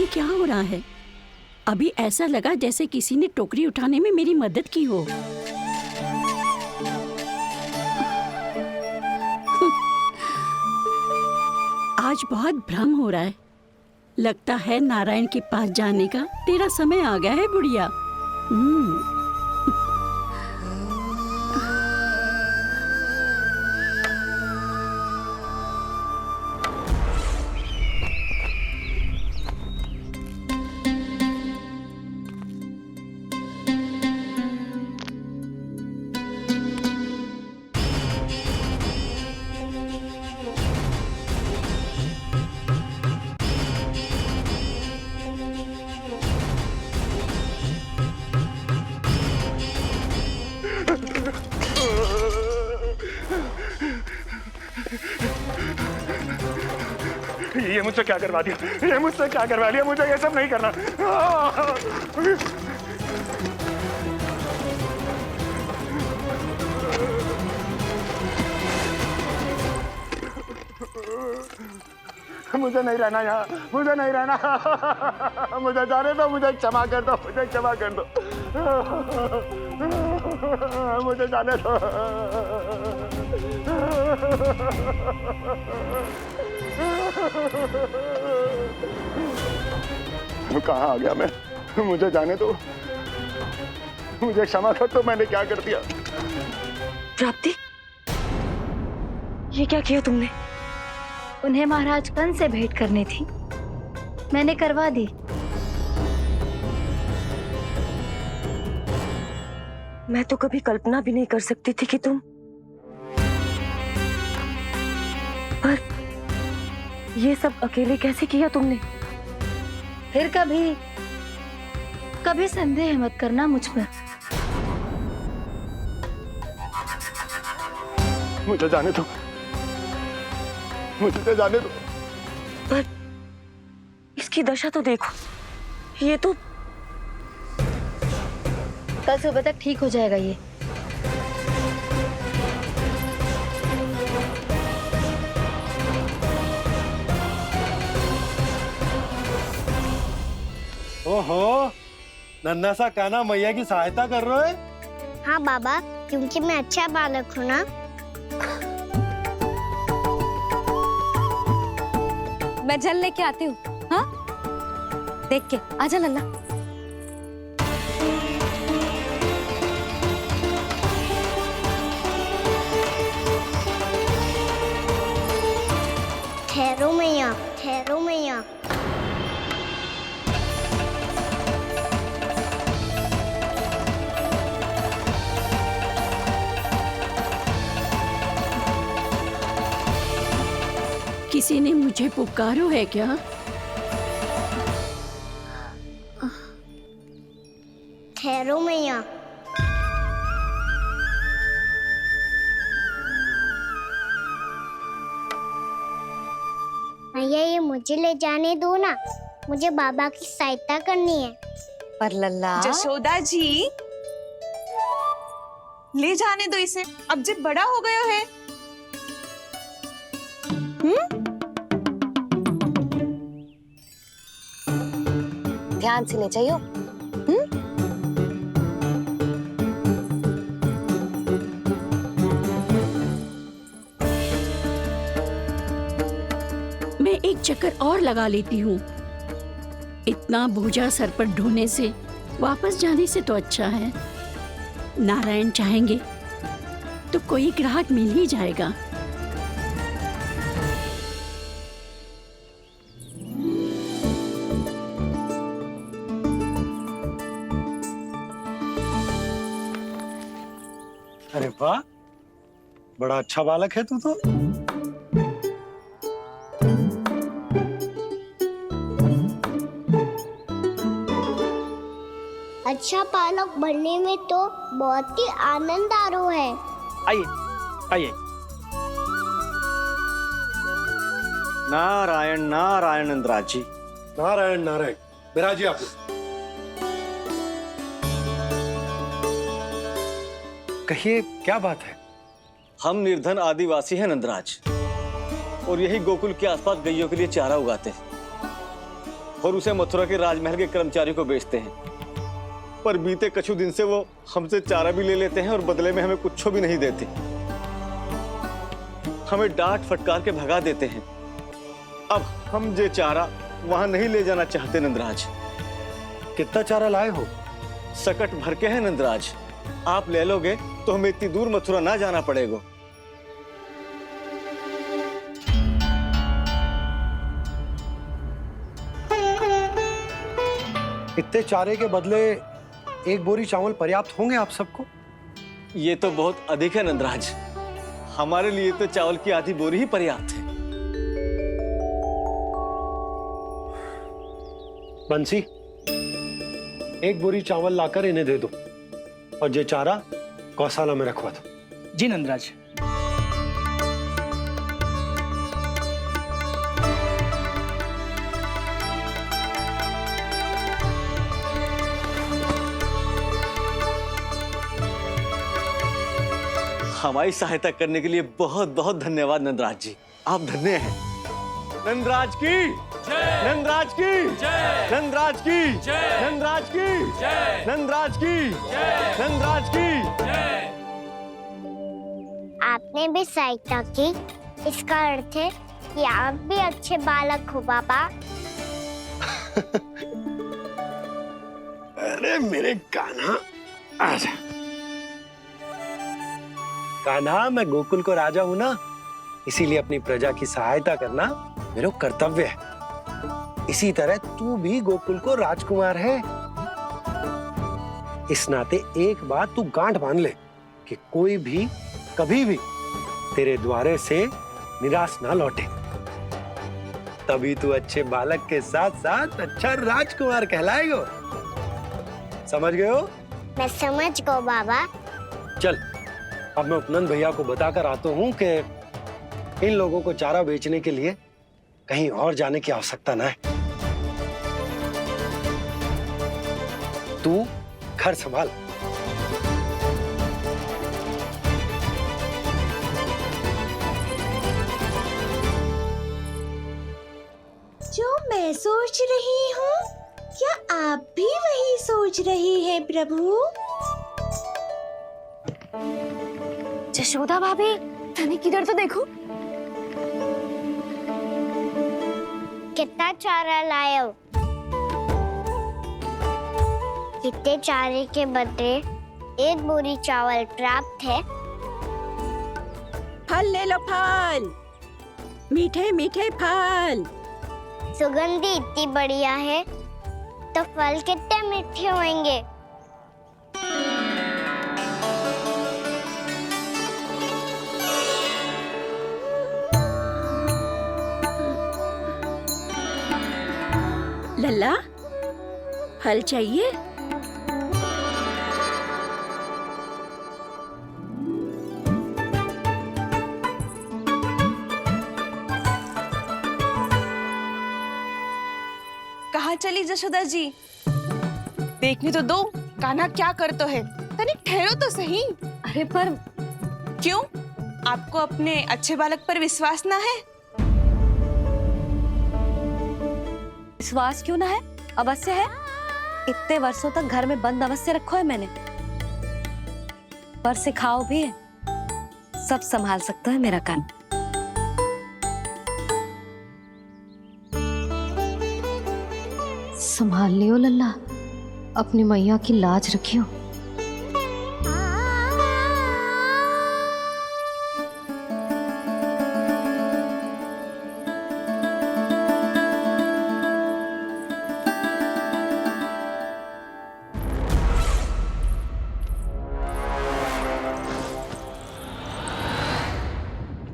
क्या हो रहा है? अभी ऐसा लगा जैसे किसी ने टोकरी उठाने में मेरी मदद की हो। आज बहुत भ्रम हो रहा है। लगता है नारायण के पास जाने का तेरा समय आ गया है बुढ़िया। ये मुझसे क्या करवा दिया? ये मुझसे क्या करवा लिया? मुझे ये सब नहीं करना। मुझे नहीं रहना यहाँ, मुझे नहीं रहना। मुझे जाने दो, मुझे क्षमा कर दो, मुझे क्षमा कर दो, मुझे जाने दो। कहाँ आ गया मैं? मुझे जाने दो, मुझे क्षमा कर दो। मैंने क्या कर दिया? प्राप्ति, ये क्या किया तुमने? उन्हें महाराज कंस से भेंट करनी थी, मैंने करवा दी। मैं तो कभी कल्पना भी नहीं कर सकती थी कि तुम, पर ये सब अकेले कैसे किया तुमने? फिर कभी संदेह मत करना मुझ पर। मुझे जाने दो, मुझे जाने दो। पर इसकी दशा तो देखो, ये तो कल सुबह तक ठीक हो जाएगा ये। ओहो, नन्हा सा कान्हा मैया की सहायता कर रहे हो? हाँ बाबा, क्योंकि मैं अच्छा बालक हूँ ना। मैं जल लेके आती हूँ। हाँ, देख के आजा लल्ला। ठहरो मैया, ठहरो मैया। किसी ने मुझे पुकारो है क्या? ठहरो मैया। मैया, ये मुझे ले जाने दो ना, मुझे बाबा की सहायता करनी है। पर लल्ला, जशोदा जी, ले जाने दो इसे, अब जब बड़ा हो गया है। ध्यान से ले जाइयो। मैं एक चक्कर और लगा लेती हूँ। इतना बोझा सर पर ढोने से वापस जाने से तो अच्छा है। नारायण चाहेंगे तो कोई ग्राहक मिल ही जाएगा। अरे वाह, बड़ा अच्छा बालक है तू तो। अच्छा बालक बनने में तो बहुत ही आनंद आ रहा है। आइए आइए। नारायण नारायण इंद्राज जी। नारायण नारायण, बिराजिए आप लोग। कहिए, क्या बात है? हम निर्धन आदिवासी हैं नंदराज, और यही गोकुल के आसपास गैयों के लिए चारा उगाते हैं। और उसे मथुरा के राजमहल के कर्मचारियों को बेचते हैं। पर बीते कुछ दिन से वो हमसे चारा भी ले लेते हैं और बदले में हमें कुछ भी नहीं देते। हमें डांट फटकार के भगा देते हैं। अब हम ये चारा वहां नहीं ले जाना चाहते नंदराज। कितना चारा लाए हो? सकट भर के है नंदराज। आप ले लोगे तो हमें इतनी दूर मथुरा ना जाना पड़ेगा। इतने चारे के बदले एक बोरी चावल पर्याप्त होंगे आप सबको? ये तो बहुत अधिक है नंदराज। हमारे लिए तो चावल की आधी बोरी ही पर्याप्त है। बंसी, एक बोरी चावल लाकर इन्हें दे दो और ये चारा गौशाला में रखवा दो। जी नंदराज। हमारी सहायता करने के लिए बहुत बहुत धन्यवाद नंदराज जी। आप धन्य हैं। नंदराज की नंदराज की नंदराज की नंदराज की नंदराज की नंदराज की। आपने भी सहायता की, इसका अर्थ है कि आप भी अच्छे बालक हो पापा। अरे मेरे कान्हा, आजा। कान्हा, मैं गोकुल को राजा हूं ना, इसीलिए अपनी प्रजा की सहायता करना मेरा कर्तव्य है। इसी तरह तू भी गोकुल को राजकुमार है। इस नाते एक बात तू गांठ बांध ले कि कोई भी कभी भी तेरे द्वारे से निराश ना लौटे। तभी तू अच्छे बालक के साथ साथ अच्छा राजकुमार कहलाएगा। समझ गए हो? मैं समझ गई बाबा। चल, अब मैं उपनंद भैया को बताकर आता हूँ कि इन लोगों को चारा बेचने के लिए कहीं और जाने की आवश्यकता ना है। तू घर संभाल। जो मैं सोच रही हूँ, क्या आप भी वही सोच रही हैं प्रभु? जशोदा भाभी, तनिक इधर तो देखो। कितना चारा लाए हो? कितने चारे के बदले एक बोरी चावल प्राप्त है। फल ले लो, फल, मीठे मीठे फल। सुगंधी इतनी बढ़िया है तो फल कितने मीठे होंगे। लल्ला, फल चाहिए? कहाँ चली जशोदा जी? देखने तो दो, कान्हा क्या करते है। तनिक ठहरो तो सही। अरे पर क्यों? आपको अपने अच्छे बालक पर विश्वास ना है? विश्वास क्यों ना है? अवश्य है। इतने वर्षों तक घर में बंद अवश्य रखो है मैंने, पर सिखाओ भी है। सब संभाल सकता है मेरा कान। संभाल लियो लल्ला, अपनी मैया की लाज रखियो।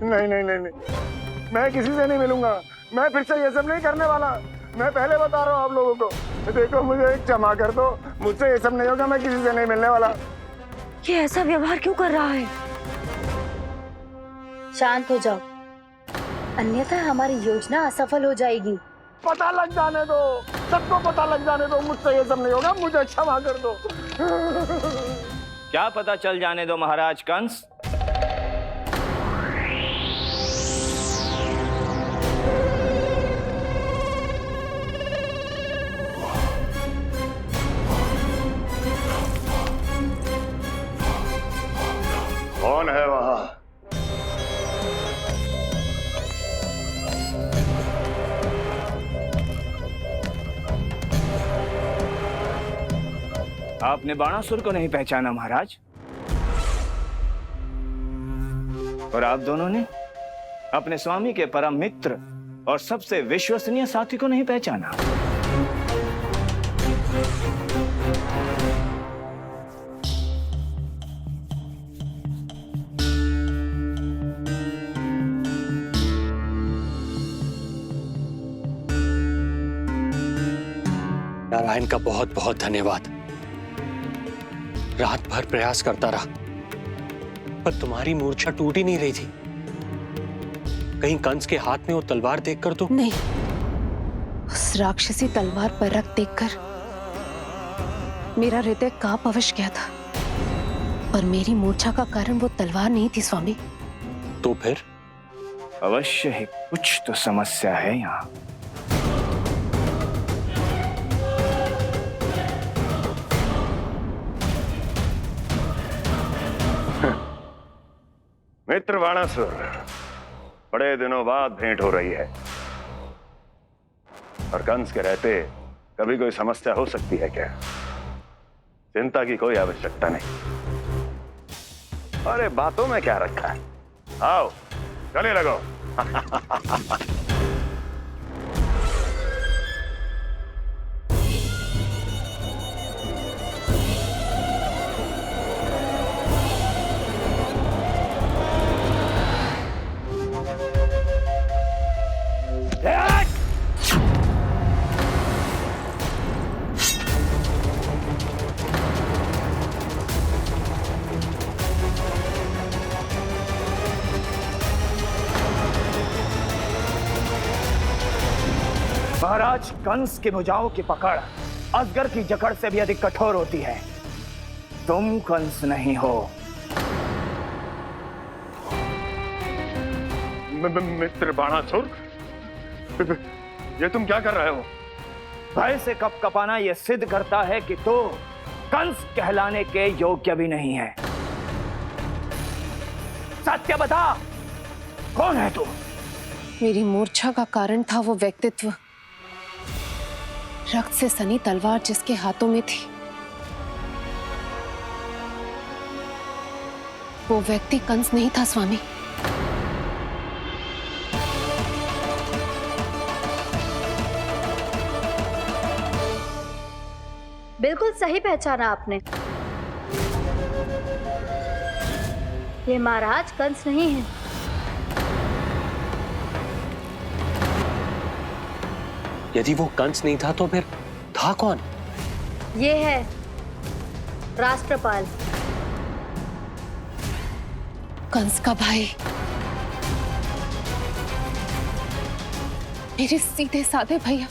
नहीं नहीं नहीं नहीं, मैं किसी से नहीं मिलूंगा। मैं फिर से ये सब नहीं करने वाला। मैं पहले बता रहा हूँ आप लोगों को। देखो, मुझे एक क्षमा कर दो, मुझसे ये सब नहीं होगा। मैं किसी से नहीं मिलने वाला। ये ऐसा व्यवहार क्यों कर रहा है? शांत हो जाओ, अन्यथा हमारी योजना असफल हो जाएगी। पता लग जाने दो, सबको पता लग जाने दो। मुझसे ये सब नहीं होगा, मुझे क्षमा कर दो। क्या पता चल जाने दो महाराज कंस? आपने बाणासुर को नहीं पहचाना महाराज, और आप दोनों ने अपने स्वामी के परम मित्र और सबसे विश्वसनीय साथी को नहीं पहचाना। नारायण का बहुत बहुत धन्यवाद। रात भर प्रयास करता रहा, पर तुम्हारी मूर्छा टूट ही नहीं रही थी। कहीं कंस के हाथ में वो तलवार देखकर तो नहीं, उस राक्षसी तलवार पर रख देखकर मेरा हृदय कांप अवश गया था, पर मेरी मूर्छा का कारण वो तलवार नहीं थी स्वामी। तो फिर? अवश्य ही कुछ तो समस्या है यहाँ। मित्र बाणासुर, बड़े दिनों बाद भेंट हो रही है, और कंस के रहते कभी कोई समस्या हो सकती है क्या? चिंता की कोई आवश्यकता नहीं। अरे बातों में क्या रखा है, आओ गले लगो। महाराज, कंस की भुजाओं की पकड़ अजगर की जकड़ से भी अधिक कठोर होती है। तुम कंस नहीं हो। मित्र बाणासुर, ये तुम क्या कर रहे हो? भय से कपकपाना यह सिद्ध करता है कि तू कंस कहलाने के योग्य भी नहीं है। सत्य बता, कौन है तू? मेरी मूर्छा का कारण था वो व्यक्तित्व, रक्त से सनी तलवार जिसके हाथों में थी। वो व्यक्ति कंस नहीं था स्वामी। बिल्कुल सही पहचाना आपने। ये महाराज कंस नहीं है। यदि वो कंस नहीं था तो फिर था कौन? ये है राष्ट्रपाल, कंस का भाई, मेरे सीधे साधे भैया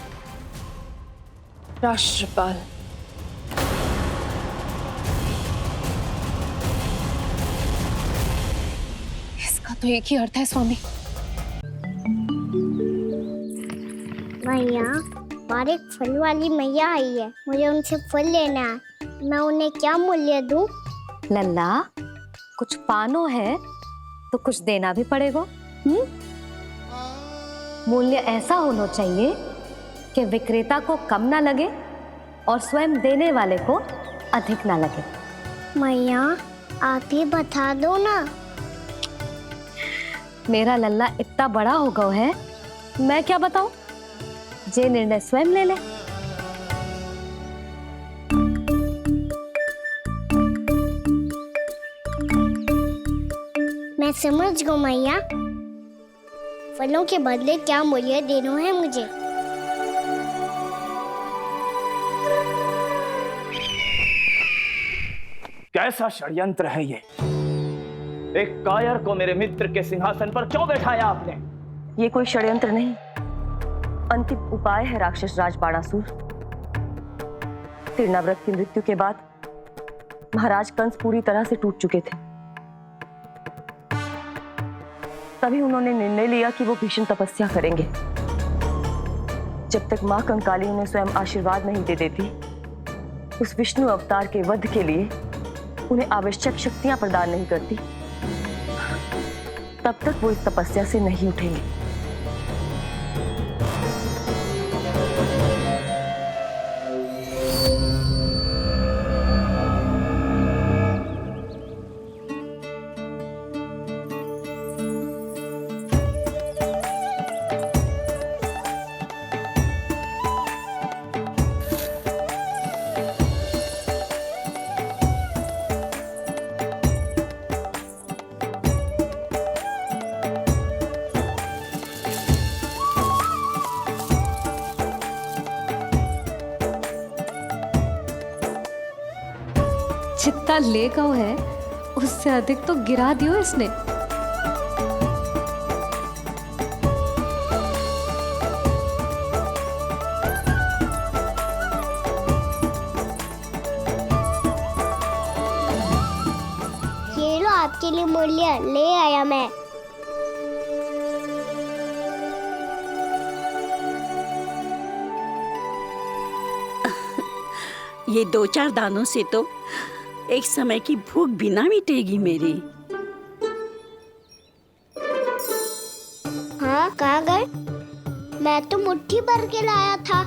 राष्ट्रपाल। इसका तो एक ही अर्थ है स्वामी। मैया, बाहर एक फल वाली मैया आई है, मुझे उनसे फल लेना है। मैं उन्हें क्या मूल्य दूं? लल्ला, कुछ पानो है तो कुछ देना भी पड़ेगा। मूल्य ऐसा होना चाहिए कि विक्रेता को कम ना लगे और स्वयं देने वाले को अधिक ना लगे। मैया, आप ही बता दो ना। मेरा लल्ला इतना बड़ा हो गया है, मैं क्या बताऊं? जे निर्णय स्वयं ले ले। मैं समझ गई मैया, फलों के बदले क्या मूल्य देना है मुझे। कैसा षड्यंत्र है ये? एक कायर को मेरे मित्र के सिंहासन पर क्यों बैठाया आपने? ये कोई षड्यंत्र नहीं, अंतिम उपाय है राक्षस राज बाणासुर। तीर्णाव्रत की मृत्यु के बाद महाराज कंस पूरी तरह से टूट चुके थे। तभी उन्होंने निर्णय लिया कि वो भीषण तपस्या करेंगे। जब तक मां कंकाली उन्हें स्वयं आशीर्वाद नहीं दे देती, उस विष्णु अवतार के वध के लिए उन्हें आवश्यक शक्तियां प्रदान नहीं करती, तब तक वो इस तपस्या से नहीं उठेंगे। जितना ले गओ है उससे अधिक तो गिरा दियो इसने। ये लो आपके लिए मूल्य ले आया मैं। ये 2-4 दानों से तो एक समय की भूख भी ना मिटेगी मेरी। हाँ कहाँ गए? मैं तो मुट्ठी भर के लाया था।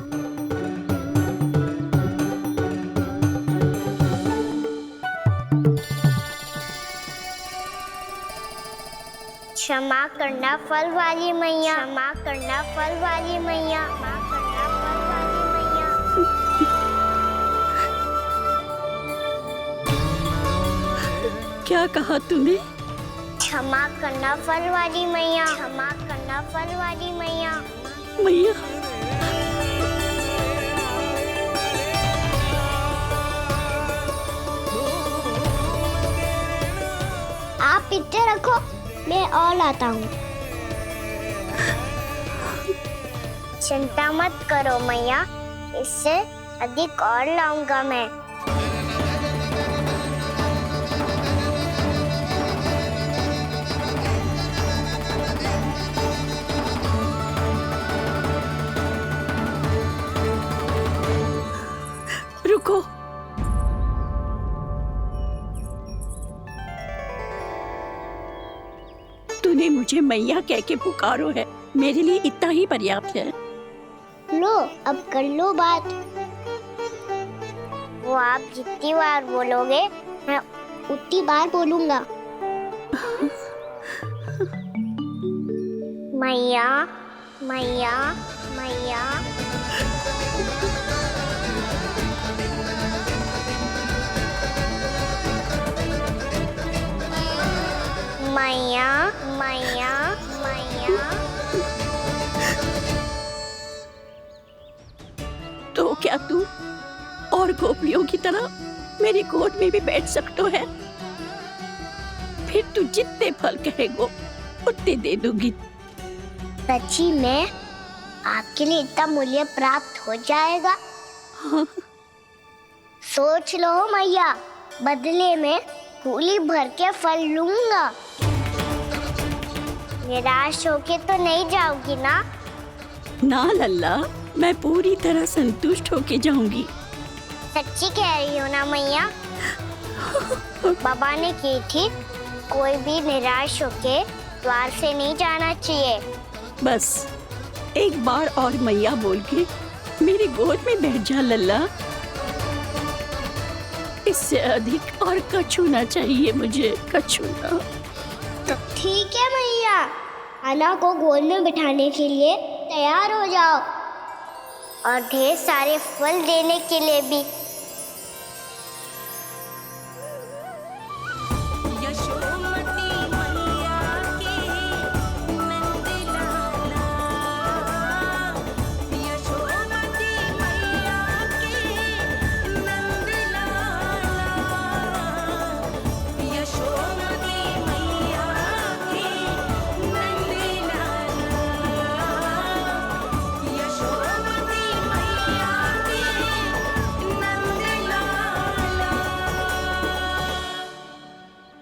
क्षमा करना फल वाली मैया, क्षमा करना फल वाली मैया, क्षमा करना फल वाली मैया। क्या कहा तूने? क्षमा करना फल वाली मैया, क्षमा करना फल वाली मैया। मैया आप इतने रखो, मैं और लाता हूँ। चिंता मत करो मैया, इससे अधिक और लाऊंगा मैं। रुको, तूने मुझे मैया कह के पुकारो है, मेरे लिए इतना ही पर्याप्त है। लो अब कर लो बात। वो आप जितनी बार बोलोगे मैं उतनी बार बोलूंगा। मैया मैया मैया। मैया मैया मैया। तो क्या तू और गोपियों की तरह मेरी गोद में भी बैठ सकते है? फिर तू जितने फल कहेगो उतने दे दूंगी। सच्ची में आपके लिए इतना मूल्य प्राप्त हो जाएगा? हाँ। सोच लो मैया, बदले में फूली भर के फल लूंगा। निराश होके तो नहीं जाओगी ना? ना लल्ला, मैं पूरी तरह संतुष्ट होके जाऊंगी। सच्ची कह रही हो ना मैया? बाबा ने की थी, कोई भी निराश होके द्वार से नहीं जाना चाहिए। बस एक बार और मैया बोल के मेरी गोद में बैठ जा लल्ला। इससे अधिक और कछु ना चाहिए मुझे, कछु ना। ठीक है मैया, अन्ना को गोद में बिठाने के लिए तैयार हो जाओ और ढेर सारे फल देने के लिए भी।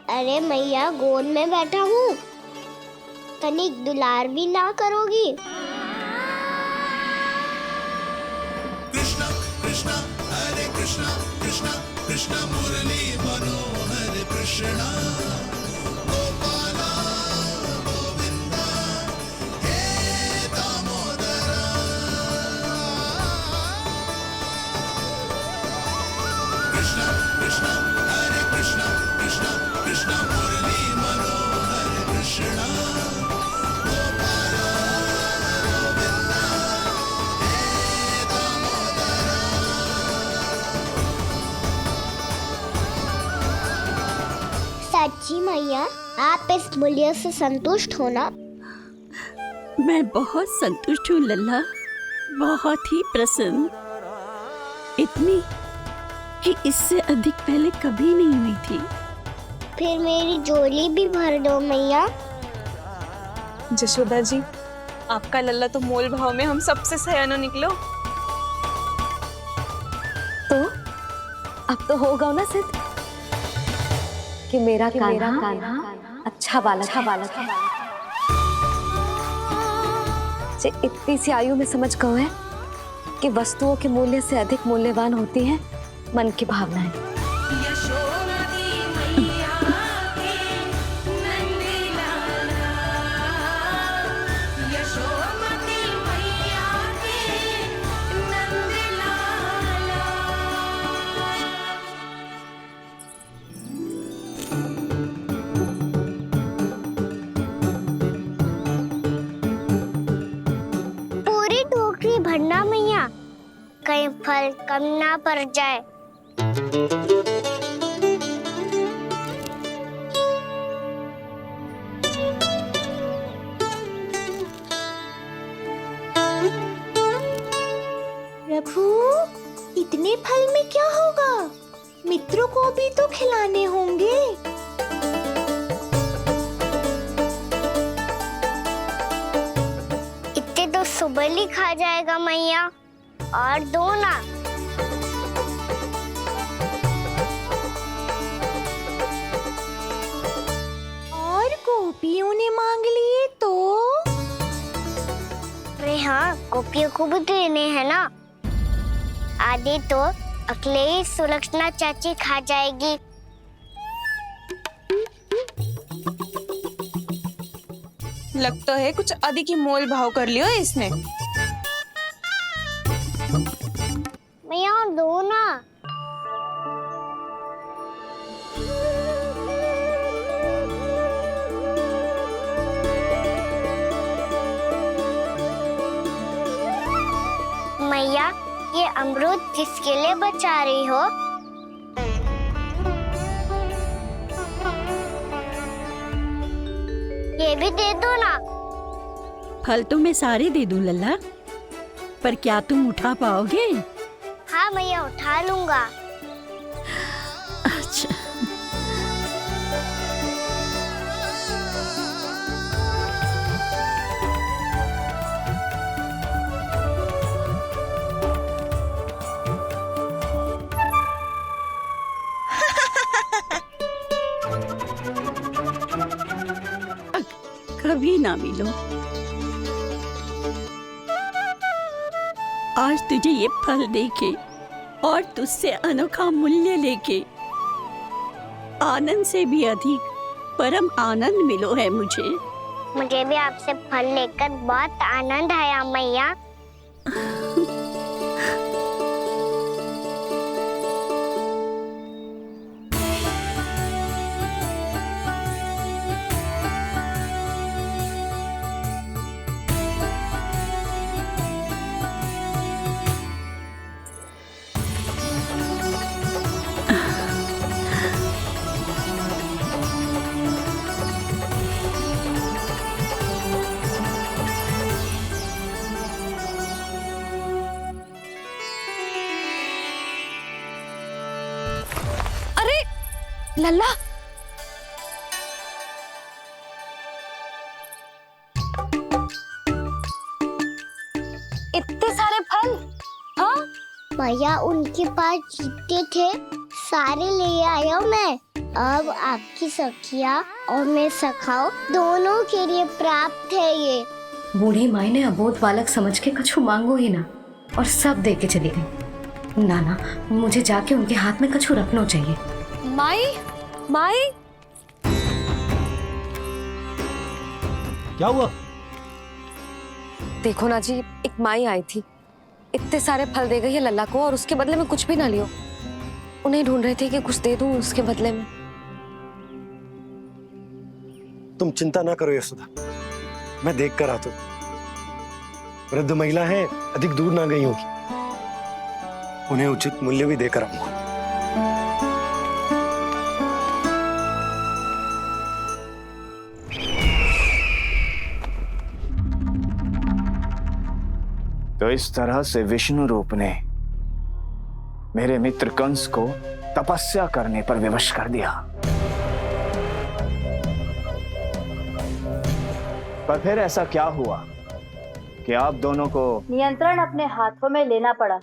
अरे मैया, गोद में बैठा हूँ, तनिक दुलार भी ना करोगी? कृष्णा कृष्णा हरे कृष्णा कृष्णा कृष्णा मुरली मनोहर कृष्णा गोपाला गोविंदा हे दामोदरा। कृष्णा कृष्णा हरे कृष्णा कृष्णा कृष्णा मुरली मनोहर कृष्णा गोपाला गोविंदा हे दामोदरा। सच्ची मैया, आप इस मूल्य से संतुष्ट हो ना? मैं बहुत संतुष्ट हूँ लल्ला, बहुत ही प्रसन्न। इतनी कि इससे अधिक पहले कभी नहीं हुई थी। फिर मेरी झोली भी भर दो मैया। जशोदा जी, आपका लल्ला तो मोल भाव में हम सबसे सयाना निकलो। तो अब तो होगा ना सिद्ध कि मेरा कान्हा अच्छा बालक है। जे इतनी सी आयु में समझ गए है कि वस्तुओं के मूल्य से अधिक मूल्यवान होती है मन की भावनाएं। पूरी टोकरी भरना मैया, कहीं फल कम ना पड़ जाए। प्रभु, इतने फल में क्या होगा? मित्रों को भी तो खिलाने होंगे। इतने तो सुबह ही खा जाएगा मैया, और दो ना। और गोपियों ने मांग लिए तो? अरे हाँ, गोपियों को भी देने हैं ना। आधे तो अकेले ही सुलक्षणा चाची खा जाएगी। लगता है कुछ अधिक ही मोल भाव कर लियो इसने। मैया और दो ना। मैया, ये अमरूद किसके लिए बचा रही हो? ये भी दे दो ना। फल तो मैं सारे दे दूं लल्ला, पर क्या तुम उठा पाओगे? हाँ मैया, उठा लूंगा। अच्छा। कभी ना मिलो। आज तुझे ये फल देके और तुझसे अनोखा मूल्य लेके आनंद से भी अधिक परम आनंद मिलो है मुझे। मुझे भी आपसे फल लेकर बहुत आनंद आया मैया। लल्ला, इतने सारे फल? हाँ भैया, उनके पास जितने थे सारे ले आया मैं। अब आपकी सखिया और मैं सखाओ दोनों के लिए प्राप्त है ये। बूढ़ी माई ने अबोध बालक समझ के कछु मांगो ही ना और सब दे के चली गई। नाना, मुझे जाके उनके हाथ में कछु रखना चाहिए। माई, माई, क्या हुआ? देखो ना जी, एक माई आई थी, इतने सारे फल दे गई है लल्ला को और उसके बदले में कुछ भी ना लियो। उन्हें ढूंढ रहे थे कि कुछ दे दूं उसके बदले में। तुम चिंता ना करो यशोदा, मैं देख कर आता हूं। वृद्ध महिला है, अधिक दूर ना गई होगी, उन्हें उचित मूल्य भी देकर आऊंगा। तो इस तरह से विष्णु रूप ने मेरे मित्र कंस को तपस्या करने पर विवश कर दिया। पर फिर ऐसा क्या हुआ कि आप दोनों को नियंत्रण अपने हाथों में लेना पड़ा।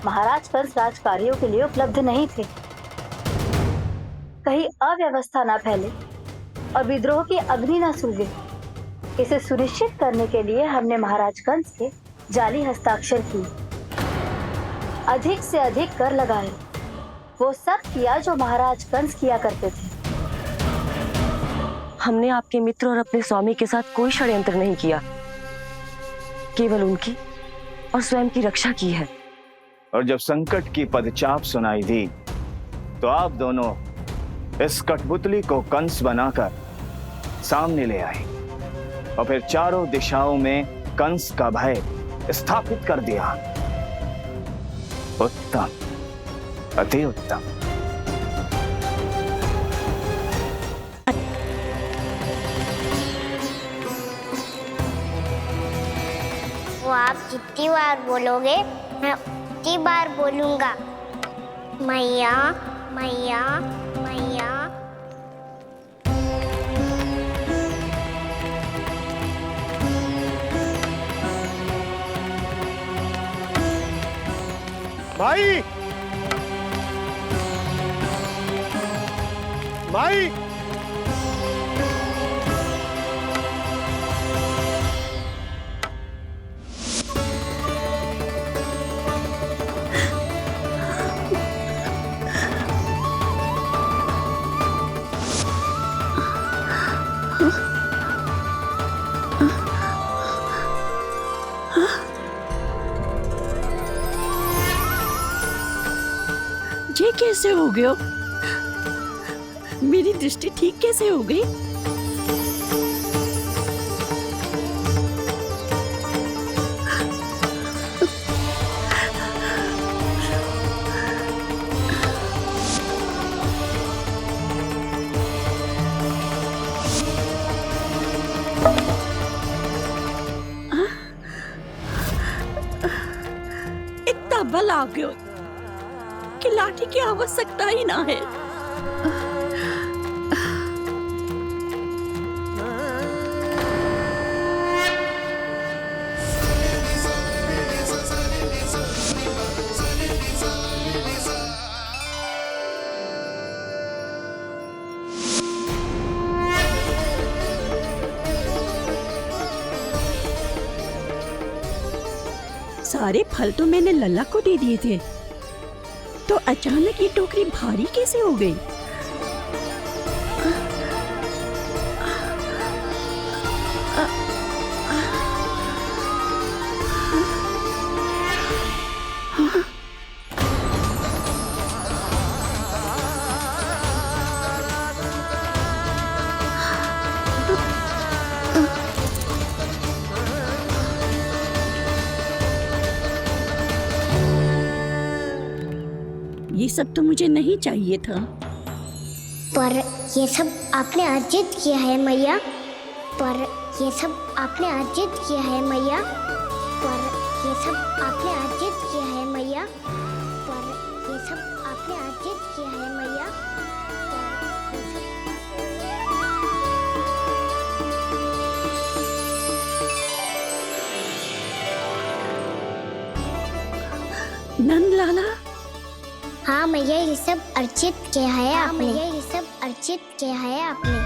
महाराज कंस राजकार्यों के लिए उपलब्ध नहीं थे। कहीं अव्यवस्था ना फैले और विद्रोह की अग्नि न सूझे, इसे सुनिश्चित करने के लिए हमने महाराज कंस के जाली हस्ताक्षर किए, अधिक से अधिक कर लगाए, वो सब किया जो महाराज कंस किया करते थे। हमने आपके मित्र और अपने स्वामी के साथ कोई षड्यंत्र नहीं किया, केवल उनकी और स्वयं की रक्षा की है। और जब संकट की पदचाप सुनाई दी तो आप दोनों इस कठपुतली को कंस बनाकर सामने ले आए और फिर चारों दिशाओं में कंस का भय स्थापित कर दिया। उत्तम, अति उत्तम। वो आप जितनी बार बोलोगे मैं उतनी बार बोलूंगा। मैया मैया मैया। माई, माई, ये कैसे हो गयो? मेरी दृष्टि ठीक कैसे हो गई? इतना बल आ गयो कि लाठी की आवश्यकता ही ना है। सारे फल तो मैंने लल्ला को दे दिए थे, तो अचानक ये टोकरी भारी कैसे हो गई? ये सब तो मुझे नहीं चाहिए था। पर ये सब आपने अर्जित किया है मैया। पर ये सब आपने अर्जित किया है मैया। पर ये सब आपने अर्जित किया है मैया। पर ये सब आपने अर्जित किया है मैया। नंद लाला। हाँ मैया, ये सब अर्जित किया है आपने। मैया, ये सब अर्जित किया है आपने।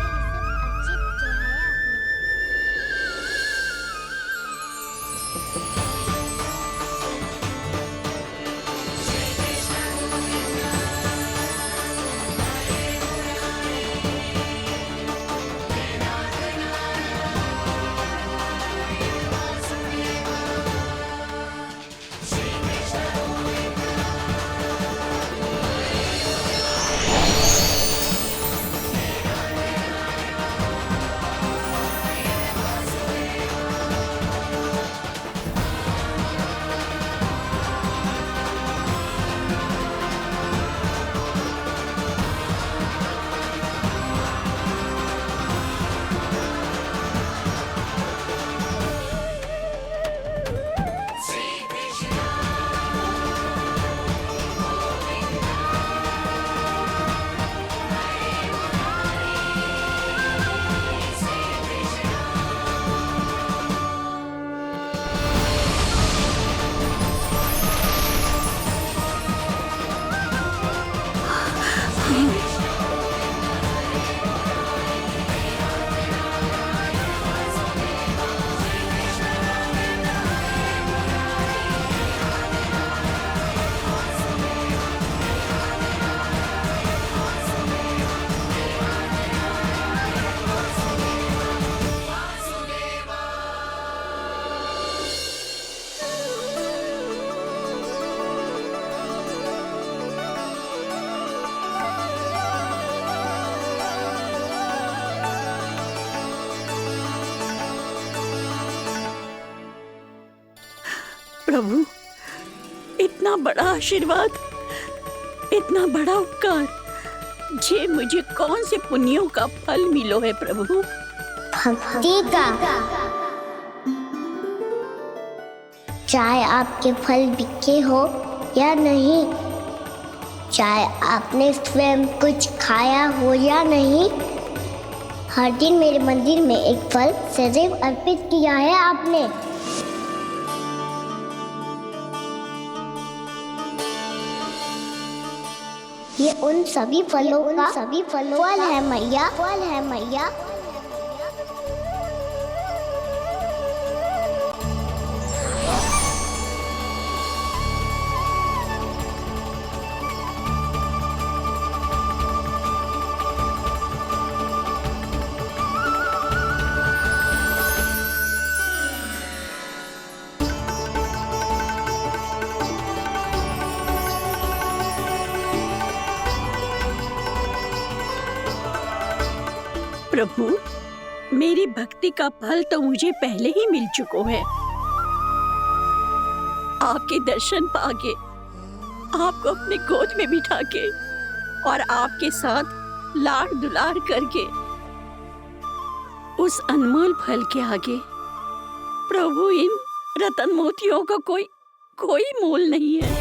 प्रभु, इतना बड़ा आशीर्वाद, इतना बड़ा उपकार, जे मुझे कौन से पुण्यों का फल मिलो है प्रभु? भक्ति का। चाहे आपके फल बिके हो या नहीं, चाहे आपने स्वयं कुछ खाया हो या नहीं, हर दिन मेरे मंदिर में एक फल सदैव अर्पित किया है आपने। ये उन सभी फलों का फल है मैया, फल है मैया। प्रभु, मेरी भक्ति का फल तो मुझे पहले ही मिल चुका है। आपके दर्शन पाके, आपको अपने गोद में बिठा के और आपके साथ लाड दुलार करके, उस अनमोल फल के आगे प्रभु इन रतन मोतियों का कोई मोल नहीं है।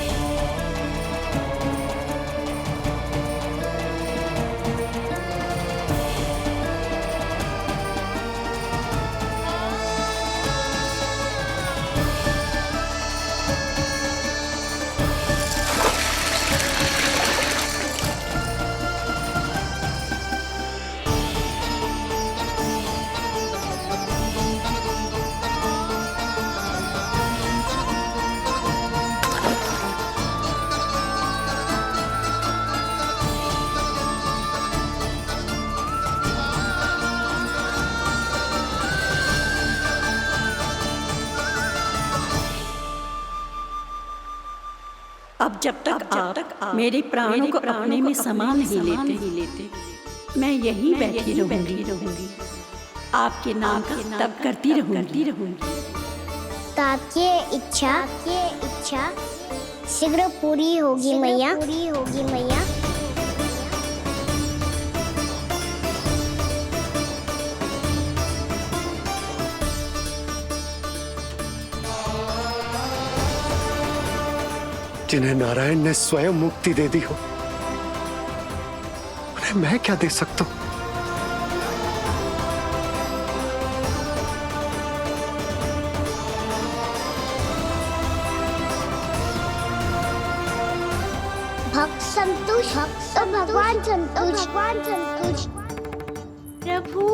अब जब तक आप मेरे प्राणों को अपने में समा नहीं लेते, मैं यहीं बैठी रहूंगी, आपके नाम का तप करती रहूंगी। आपकी इच्छा शीघ्र पूरी होगी मैया, पूरी होगी मैया। जिन्हें नारायण ने स्वयं मुक्ति दे दी हो, उन्हें मैं क्या दे सकता हूं? भक्त संतुष्ट, तो भगवान संतुष्ट। प्रभु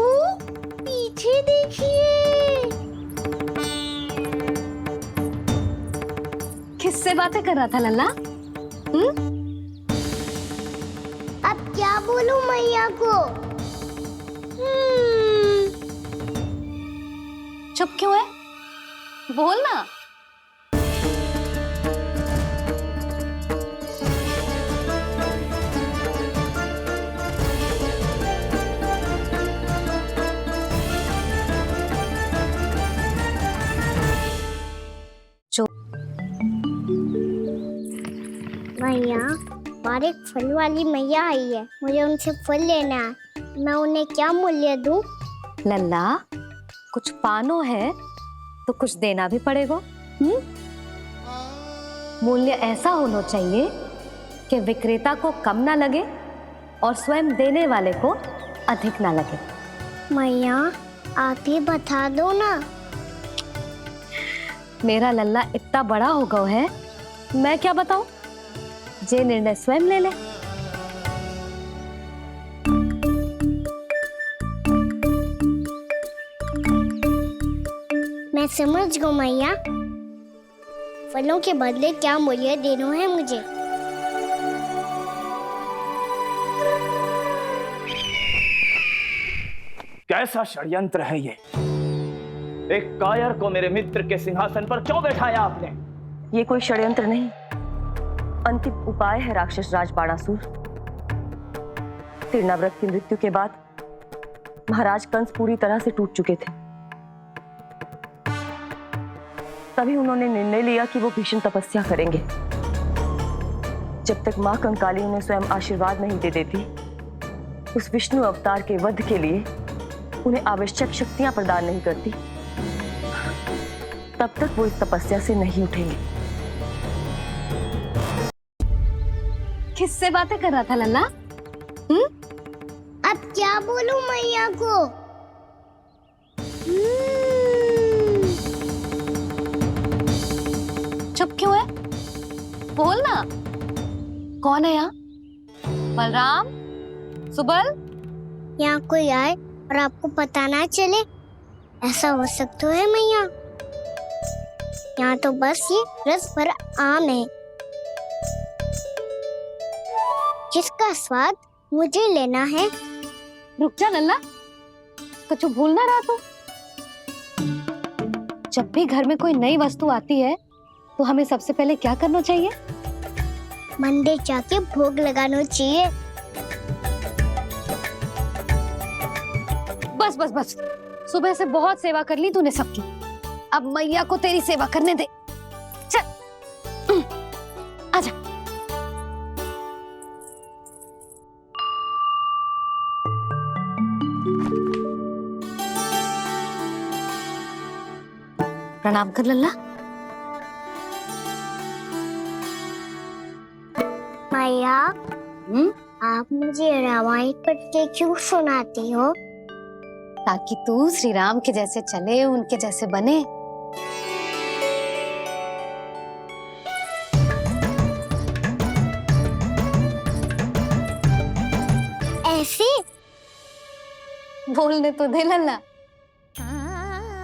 पीछे देखिए। किससे बातें कर रहा था लल्ला? अब क्या बोलूं मैया को? चुप क्यों है? बोल ना। मैया, और एक फल वाली मैया आई है, मुझे उनसे फल लेना है। मैं उन्हें क्या मूल्य दूं? लल्ला, कुछ पानो है तो कुछ देना भी पड़ेगा। मूल्य ऐसा होना चाहिए कि विक्रेता को कम ना लगे और स्वयं देने वाले को अधिक ना लगे। मैया, आप ही बता दो ना। मेरा लल्ला इतना बड़ा हो गया है, मैं क्या बताऊं? जे निर्णय स्वयं ले ले। मैं समझ गई मैया, फलों के बदले क्या मूल्य देना है मुझे। कैसा षड्यंत्र है ये? एक कायर को मेरे मित्र के सिंहासन पर क्यों बैठाया आपने? ये कोई षड्यंत्र नहीं, अंतिम उपाय है राक्षस राज बाणासुर। तीर्णाव्रत की मृत्यु के बाद महाराज कंस पूरी तरह से टूट चुके थे। तभी उन्होंने निर्णय लिया कि वो भीषण तपस्या करेंगे। जब तक माँ कंकाली उन्हें स्वयं आशीर्वाद नहीं दे देती, उस विष्णु अवतार के वध के लिए उन्हें आवश्यक शक्तियां प्रदान नहीं करती, तब तक वो इस तपस्या से नहीं उठेंगे। किससे बातें कर रहा था लल्ला? अब क्या बोलूं मैया को? चुप क्यों है? बोल ना। कौन है यहाँ? बलराम? सुबल? यहाँ कोई आए और आपको पता ना चले, ऐसा हो सकता है मैया? यहाँ तो बस ये रस भर आम है जिसका स्वाद मुझे लेना है। रुक जा लल्ला, कुछ भूल ना रहा तू। जब भी घर में कोई नई वस्तु आती है तो हमें सबसे पहले क्या करना चाहिए? मंदिर जाके भोग लगाना चाहिए। बस बस बस, सुबह से बहुत सेवा कर ली तूने सबकी, अब मैया को तेरी सेवा करने दे। चल आजा। प्रणाम कर लल्ला। मैया, आप मुझे रामायण पढ़ के क्यों सुनाती हो? ताकि तू श्री राम के जैसे चले, उनके जैसे बने। ऐसे? बोलने तो दे लल्ला,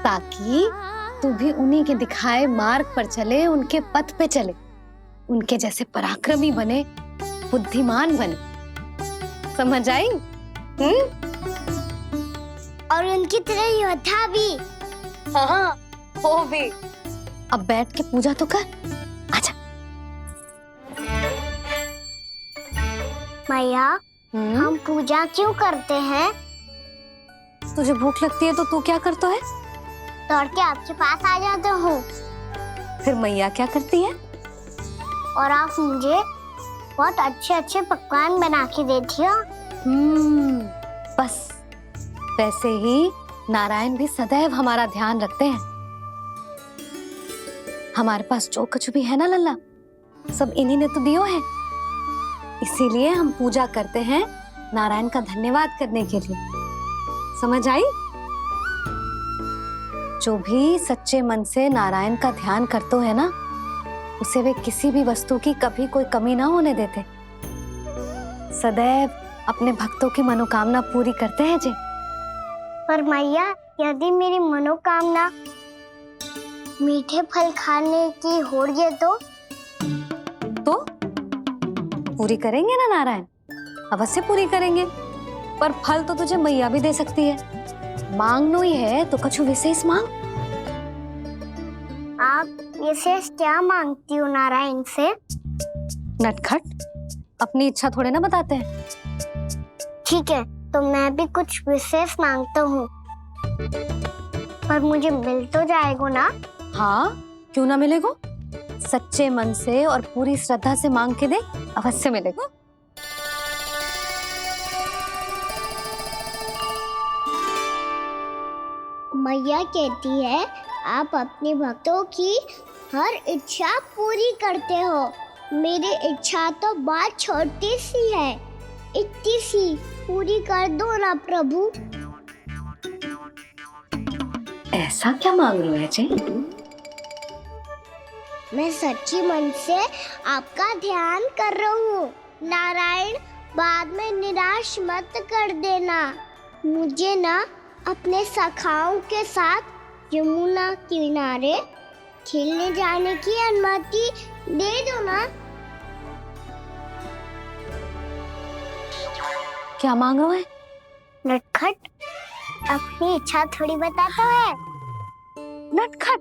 ताकि तू भी उन्हीं के दिखाए मार्ग पर चले, उनके पथ पे चले, उनके जैसे पराक्रमी बने, बुद्धिमान बने। समझ आई? और उनकी तरह योद्धा भी। हाँ, वो भी। अब बैठ के पूजा तो कर। आजा। मैया, हम पूजा क्यों करते हैं? तुझे भूख लगती है तो तू क्या करता है? दौड़ के आपके पास आ जाता हूँ। फिर मैया क्या करती है? और आप मुझे बहुत अच्छे अच्छे पकवान बना के देती हो। बस वैसे ही नारायण भी सदैव हमारा ध्यान रखते हैं। हमारे पास जो कुछ भी है ना लल्ला, सब इन्हीं ने तो दियो है। इसीलिए हम पूजा करते हैं नारायण का धन्यवाद करने के लिए। समझ आई? जो भी सच्चे मन से नारायण का ध्यान करते है ना, उसे वे किसी भी वस्तु की कभी कोई कमी ना होने देते। सदैव अपने भक्तों की मनोकामना पूरी करते हैं जी। पर मैया, यदि मेरी मनोकामना मीठे फल खाने की हो रही है तो पूरी करेंगे ना नारायण? अवश्य पूरी करेंगे, पर फल तो तुझे मैया भी दे सकती है। मांगनो ही है तो कुछ विशेष मांग। आप विशेष क्या मांगती हो नारायण से? नटखट, अपनी इच्छा थोड़े ना बताते हैं। ठीक है, तो मैं भी कुछ विशेष मांगता हूँ, पर मुझे मिल तो जाएगा ना? हाँ, क्यों ना मिलेगा? सच्चे मन से और पूरी श्रद्धा से मांग के दे, अवश्य मिलेगा। मैया कहती है आप अपने भक्तों की हर इच्छा पूरी करते हो। मेरी इच्छा तो बहुत छोटी सी है, इतनी सी पूरी कर दो ना प्रभु। ऐसा क्या मांग रहे हो जी? मैं सच्ची मन से आपका ध्यान कर रहा हूँ। नारायण, बाद में निराश मत कर देना। मुझे ना अपने सखाओं के साथ यमुना किनारे खेलने जाने की अनुमति दे दो ना। क्या मांग रहे हो? नटखट, अपनी इच्छा थोड़ी बताता है। नटखट?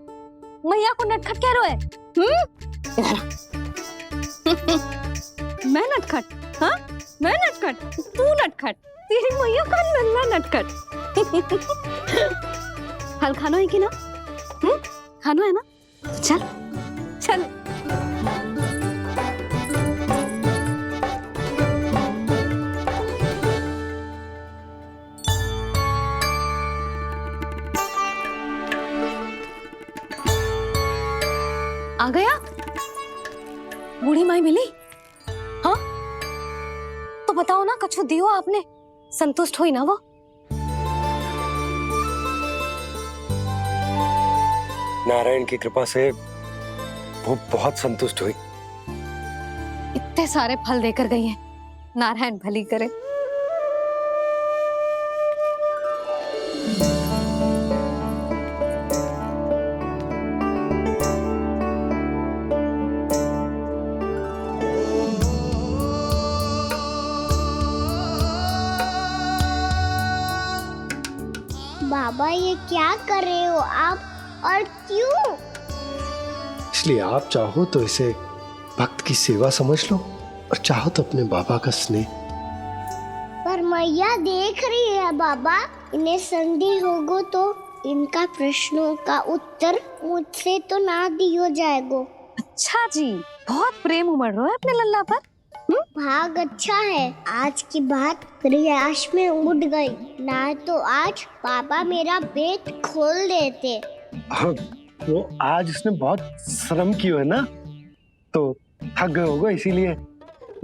मैया को नटखट कह रहे हो? मैं नटखट? हाँ, मैं नटखट? तू नटखट? तेरी मैया का नल्ला नटखट। फल खानो है कि ना? खानो है ना? तो चल चल। आ गया? बूढ़ी माई मिली? हाँ तो बताओ ना, कछु दियो आपने, संतुष्ट हुई ना वो? नारायण की कृपा से वो बहुत संतुष्ट हुई। इतने सारे फल देकर गई हैं, नारायण भली करे। बाबा ये क्या कर रहे हो आप, और क्यों? इसलिए आप चाहो तो इसे भक्त की सेवा समझ लो, और चाहो तो अपने बाबा का स्नेह। पर मैया देख रही है बाबा, इन्हें संदेह होगो तो इनका प्रश्नों का उत्तर मुझसे तो ना दियो जाएगो। अच्छा जी, बहुत प्रेम उमड़ रहा है अपने लल्ला पर। भाग अच्छा है, आज की बात प्रयास में उड़ गई, ना तो आज पापा मेरा पेट खोल देते। हाँ, वो आज उसने बहुत श्रम किया है ना, तो थक गए होगा इसीलिए।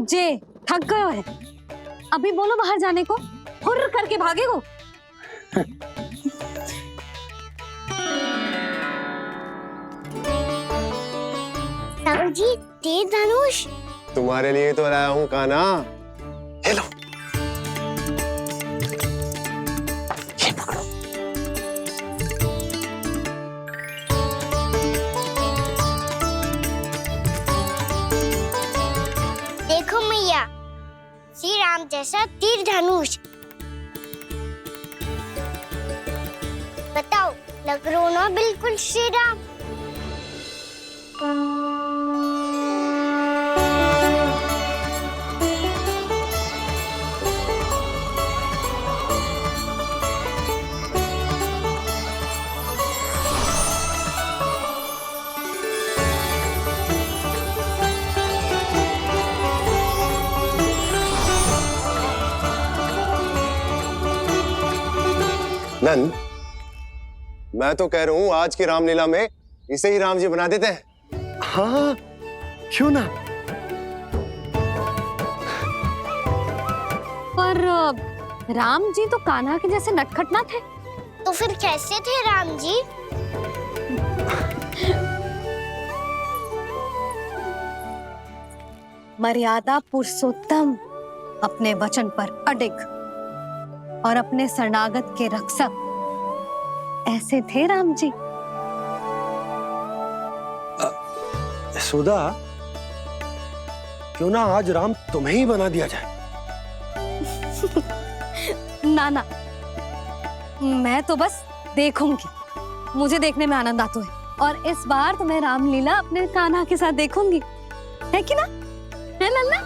जे थक गए है, अभी बोलो बाहर जाने को, हुर्र करके भागेगो। जी तेज धनुष तुम्हारे लिए तो लाया हूँ कान्हा। ले लो। ये पकड़ो। देखो मैया, श्री राम जैसा तीर धनुष। बताओ, लग रहा ना बिल्कुल श्री राम? नंद, मैं तो कह रहा हूँ आज की रामलीला में इसे ही राम जी बना देते हैं। हाँ, क्यों ना? पर राम जी तो कान्हा के जैसे नटखट ना थे। तो फिर कैसे थे राम जी? मर्यादा पुरुषोत्तम, अपने वचन पर अडिग और अपने शरणागत के रक्षक, ऐसे थे राम जी। यशोदा, क्यों ना आज राम तुम्हें ही बना दिया जाए? ना ना, मैं तो बस देखूंगी, मुझे देखने में आनंद आता है, और इस बार तो मैं रामलीला अपने कान्हा के साथ देखूंगी, है कि ना? है लल्ला?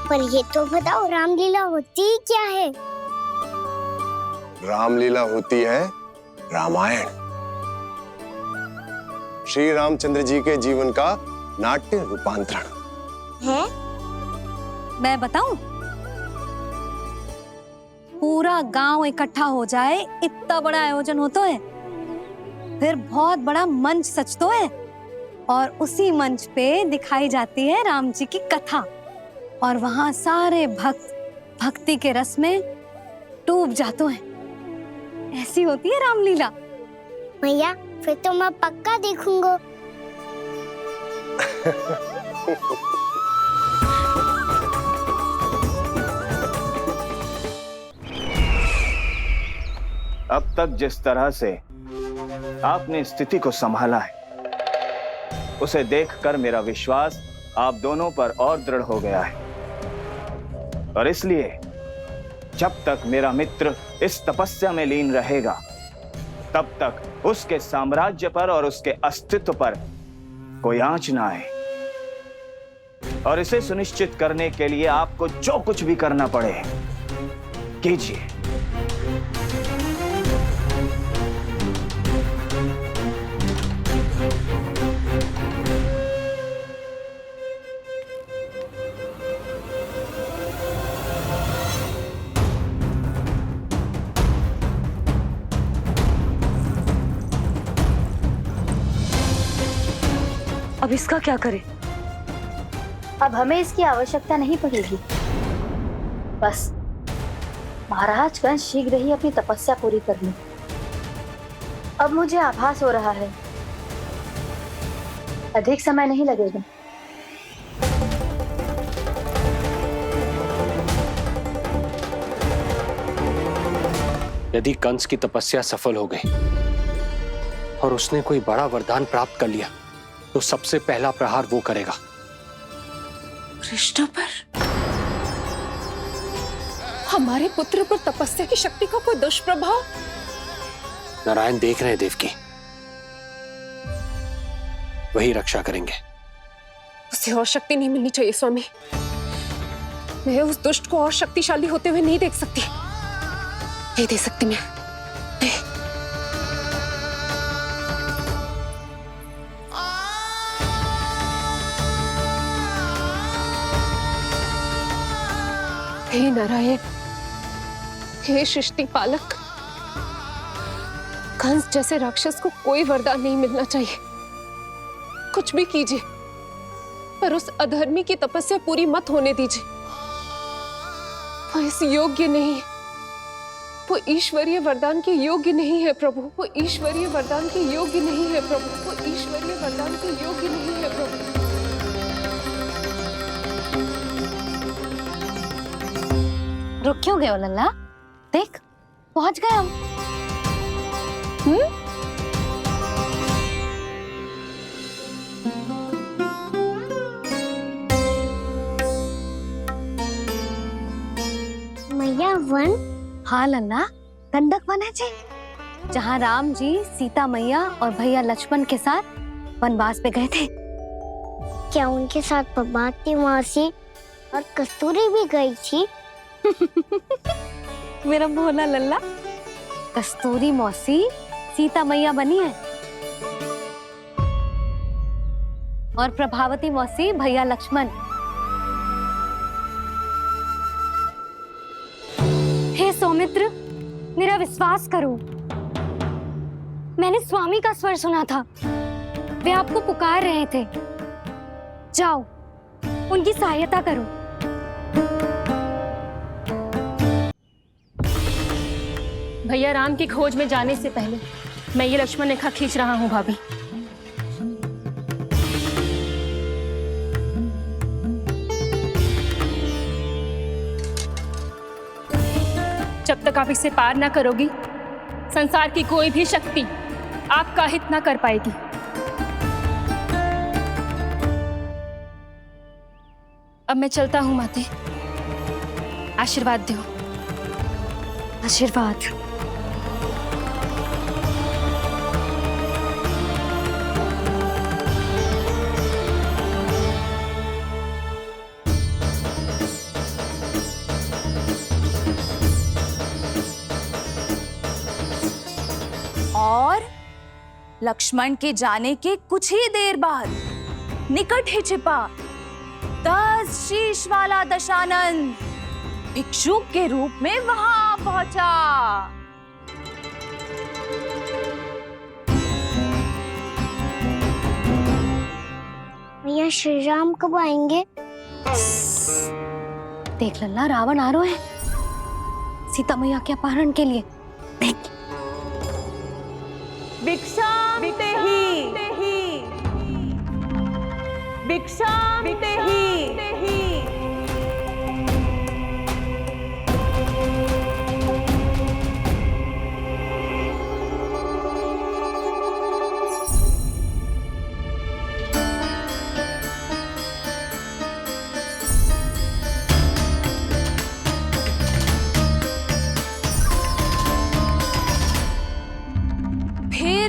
पर ये तो बताओ, रामलीला होती क्या है? रामलीला होती है रामायण, श्री रामचंद्र जी के जीवन का नाट्य रूपांतरण है। मैं बताऊं? पूरा गांव इकट्ठा हो जाए, इतना बड़ा आयोजन होता है, फिर बहुत बड़ा मंच सजतो है, और उसी मंच पे दिखाई जाती है राम जी की कथा, और वहां सारे भक्त भक्ति के रस में डूब जाते हैं। ऐसी होती है रामलीला। भैया, फिर तो मैं पक्का देखूंगा। अब तक जिस तरह से आपने स्थिति को संभाला है, उसे देखकर मेरा विश्वास आप दोनों पर और दृढ़ हो गया है, और इसलिए जब तक मेरा मित्र इस तपस्या में लीन रहेगा, तब तक उसके साम्राज्य पर और उसके अस्तित्व पर कोई आंच ना आए। और इसे सुनिश्चित करने के लिए आपको जो कुछ भी करना पड़े कीजिए। अब इसका क्या करें? अब हमें इसकी आवश्यकता नहीं पड़ेगी। बस महाराज कंस शीघ्र ही अपनी तपस्या पूरी कर ले। अब मुझे आभास हो रहा है अधिक समय नहीं लगेगा। यदि कंस की तपस्या सफल हो गई और उसने कोई बड़ा वरदान प्राप्त कर लिया तो सबसे पहला प्रहार वो करेगा। कृष्ण पर, हमारे पुत्र पर तपस्या की शक्ति का कोई दुष्प्रभाव? नारायण देख रहे हैं देवकी, वही रक्षा करेंगे। उसे और शक्ति नहीं मिलनी चाहिए स्वामी। मैं उस दुष्ट को और शक्तिशाली होते हुए नहीं देख सकती, नहीं दे सकती मैं। हे नारायण, हे सृष्टि पालक, कंस जैसे राक्षस को कोई वरदान नहीं मिलना चाहिए। कुछ भी कीजिए पर उस अधर्मी की तपस्या पूरी मत होने दीजिए। वो इस योग्य नहीं है, वो ईश्वरीय वरदान के योग्य नहीं है प्रभु। वो ईश्वरीय वरदान के योग्य नहीं है प्रभु। वो ईश्वरीय वरदान के योग्य नहीं है प्रभु। रुक क्यों गए हो लल्ला? देख पहुंच गए हम। मैया वन? हाँ लल्ला, गंडक वन है जी, जहाँ राम जी सीता मैया और भैया लक्ष्मण के साथ वनवास पे गए थे। क्या उनके साथ पद्मावती मौसी और कस्तूरी भी गई थी? मेरा भोला लल्ला, कस्तूरी मौसी सीता मैया बनी है और प्रभावती मौसी भैया लक्ष्मण। हे सौमित्र, मेरा विश्वास करो, मैंने स्वामी का स्वर सुना था। वे आपको पुकार रहे थे। जाओ उनकी सहायता करो। भैया राम की खोज में जाने से पहले मैं ये लक्ष्मण रेखा खींच रहा हूँ भाभी। जब तक आप इसे पार ना करोगी, संसार की कोई भी शक्ति आपका हित ना कर पाएगी। अब मैं चलता हूँ माते, आशीर्वाद दो। आशीर्वाद। और लक्ष्मण के जाने के कुछ ही देर बाद निकट ही छिपा 10 शीश वाला दशानन भिक्षुक के रूप में वहां पहुंचा। भैया श्री राम कब आएंगे? देख लल्ला, रावण आ रहा है सीता मैया के अपहरण के लिए। देख भिक्षाम देहि, भिक्षाम देहि।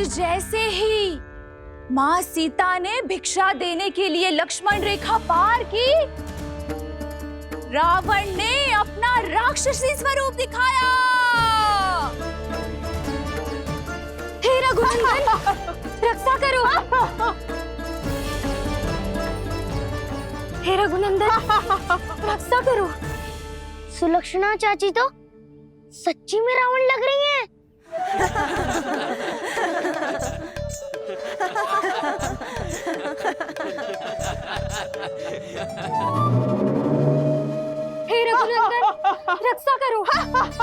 जैसे ही माँ सीता ने भिक्षा देने के लिए लक्ष्मण रेखा पार की, रावण ने अपना राक्षसी स्वरूप दिखाया। हे रघुनंदन, रक्षा करो। हे रघुनंदन, रक्षा करो। सुलक्षणा चाची तो सच्ची में रावण लग रही हैं।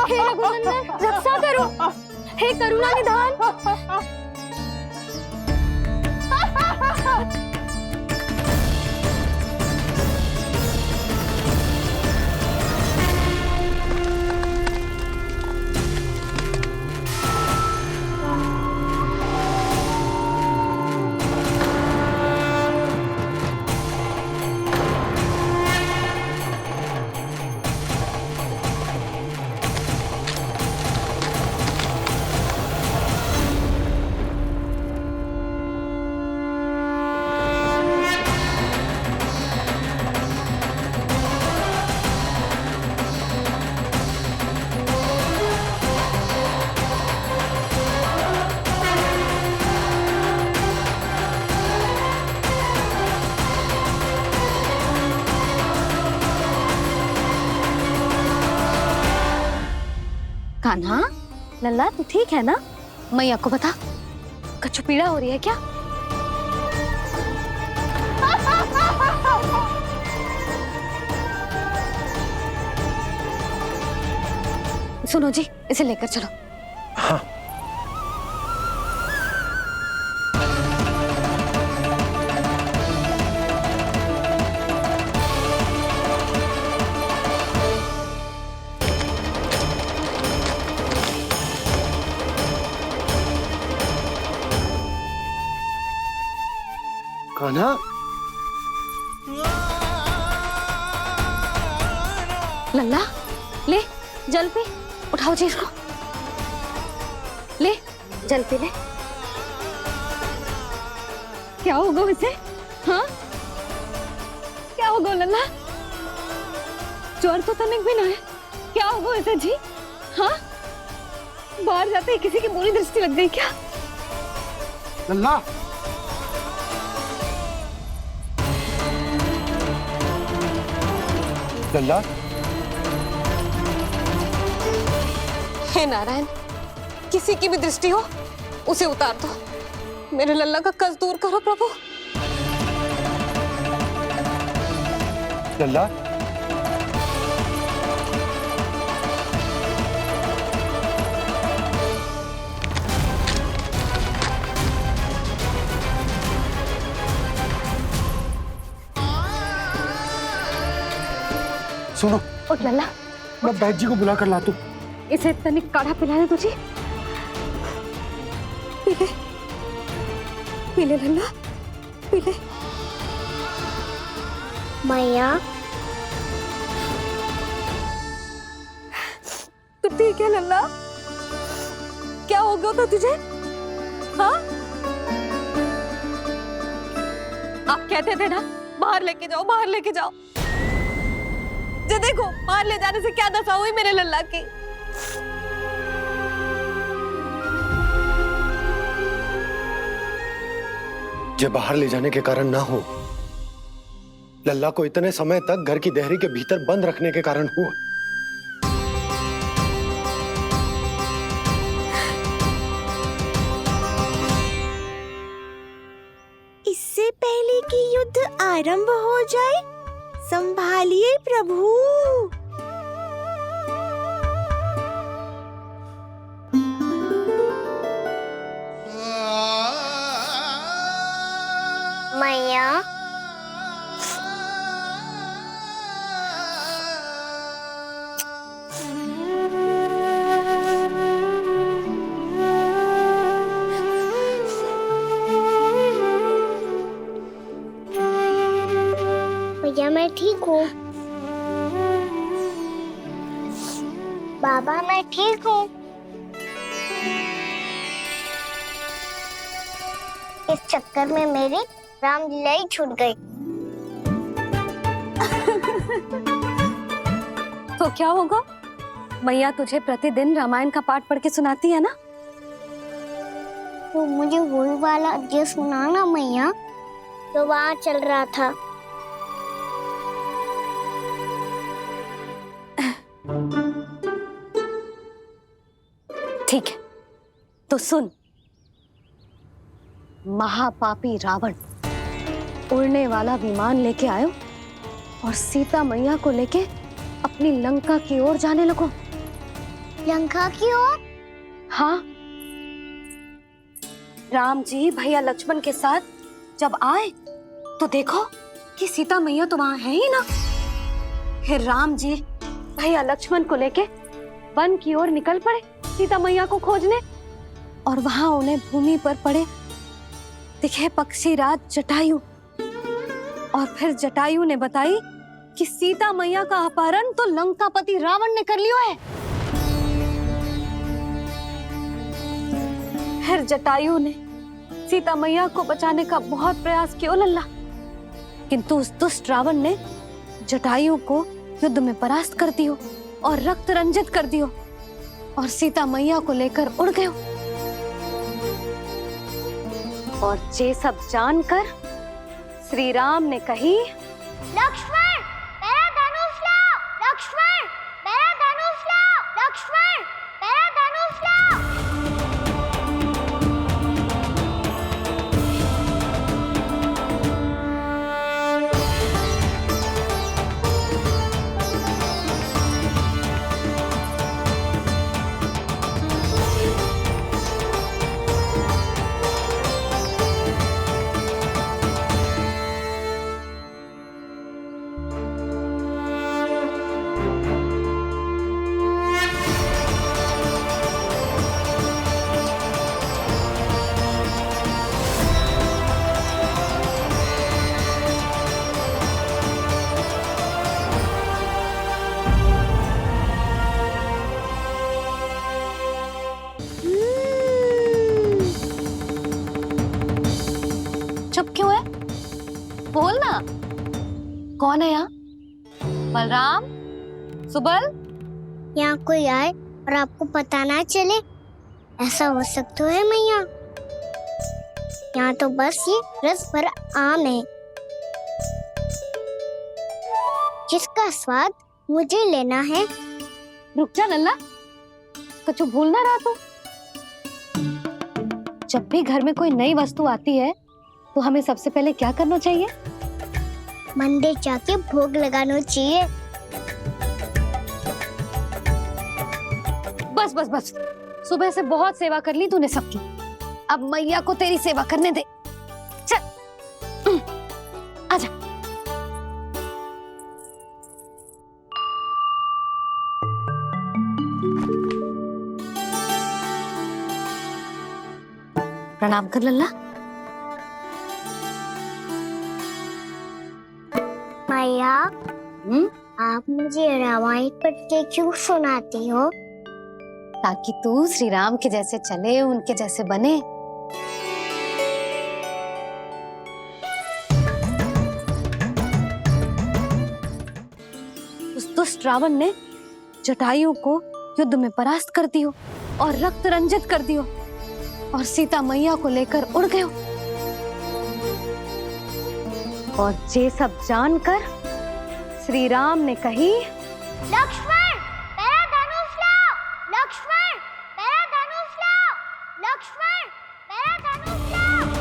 हे रघुनंदन रक्षा करो, हे करुणा निधान। कान्हा, लल्ला तू ठीक है ना? मैया को बता, कछु पीड़ा हो रही है क्या? सुनो जी, इसे लेकर चलो। हाँ। कान्हा, लल्ला ले जल पी, उठाओ जी इसको, ले जल पी ले। क्या होगा इसे? हाँ क्या होगा लल्ला? ज्वर तो तनिक भी ना है, क्या होगा इसे जी? हाँ बाहर जाते ही किसी की बुरी दृष्टि लग गई क्या? लल्ला, लल्ला, हे नारायण, किसी की भी दृष्टि हो उसे उतार दो, मेरे लल्ला का कष्ट दूर करो प्रभु। लल्ला, सुनो, उठ लल्ला, मैं बैद जी को बुला कर लाता हूँ। इसे तनिक काढ़ा पिला दे तुझे। पी ले लल्ला, पी ले। मैया, तू ठीक है लल्ला? क्या हो गया था तुझे? हाँ आप कहते थे ना बाहर लेके जाओ, बाहर लेके जाओ। जे देखो बाहर ले जाने से क्या दशा हुई मेरे लल्ला की। ये बाहर ले जाने के कारण ना हो, लल्ला को इतने समय तक घर की देहरी के भीतर बंद रखने के कारण हुआ। इससे पहले कि युद्ध आरंभ हो जाए, संभालिए प्रभु। मैया, भैया मैं ठीक हूँ। बाबा मैं ठीक हूँ। इस चक्कर में मेरी रामलीला ही छूट गई। तो क्या होगा? मैया तुझे प्रतिदिन रामायण का पाठ पढ़ के सुनाती है ना? तो मुझे वही वाला अध्याय सुनाना मैया, तो वहाँ चल रहा था। ठीक है, तो सुन। महापापी रावण उड़ने वाला विमान लेके आयो और सीता मैया को लेके अपनी लंका की ओर जाने लगो। लंका की ओर? हाँ, राम जी भैया लक्ष्मण के साथ जब आए तो देखो कि सीता मैया तो वहां है ही ना। फिर राम जी भैया लक्ष्मण को लेके वन की ओर निकल पड़े सीता मैया को खोजने, और वहां उन्हें भूमि पर पड़े दिखे पक्षी राज जटायु। और फिर जटायु ने बताई कि सीता मैया का अपहरण तो लंकापति रावण ने कर लियो है। फिर जटायु ने सीता मैया को बचाने का बहुत प्रयास किया लल्ला, किंतु उस दुष्ट रावण ने जटायु को युद्ध में परास्त कर दियो और रक्त रंजित कर दियो और सीता मैया को लेकर उड़ गयो। और ये सब जानकर श्री राम ने कही, लक्ष्मण मेरा धनुष लाओ, लक्ष्मण मेरा धनुष लाओ, लक्ष्मण मेरा धनुष लाओ। चुप क्यों है? बोल ना, कौन है यहाँ? बलराम, सुबल? यहाँ कोई आए और आपको पता ना चले, ऐसा हो सकता है मैया? यहाँ तो बस ये रस भरा आम है जिसका स्वाद मुझे लेना है। रुक जा लल्ला, कुछ भूल ना रहा तू। जब भी घर में कोई नई वस्तु आती है तो हमें सबसे पहले क्या करना चाहिए? मंदिर जाके भोग लगाना चाहिए। बस बस बस, सुबह से बहुत सेवा कर ली तूने सबकी, अब मैया को तेरी सेवा करने दे। चल आजा। प्रणाम कर लल्ला। मैया, आप मुझे रामायण पढ़ के क्यों सुनाती हो? ताकि तू श्री राम के जैसे चले, उनके जैसे बने। उस दुष्ट रावण ने जटायु को युद्ध में परास्त कर दियो और रक्त रंजित कर दियो और सीता मैया को लेकर उड़ गयो। और ये सब जानकर श्री राम ने कही, लक्ष्मण मेरा धनुष लाओ, लक्ष्मण मेरा धनुष लाओ, लक्ष्मण मेरा धनुष लाओ।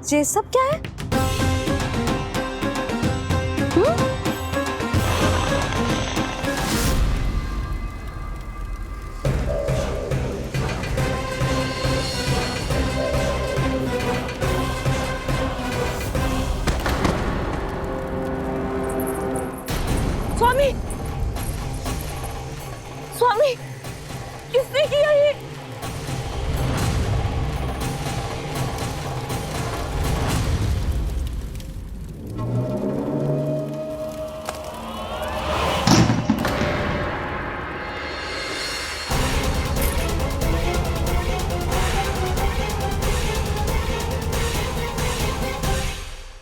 ये सब क्या है? स्वामी, स्वामी, किसने किया ये?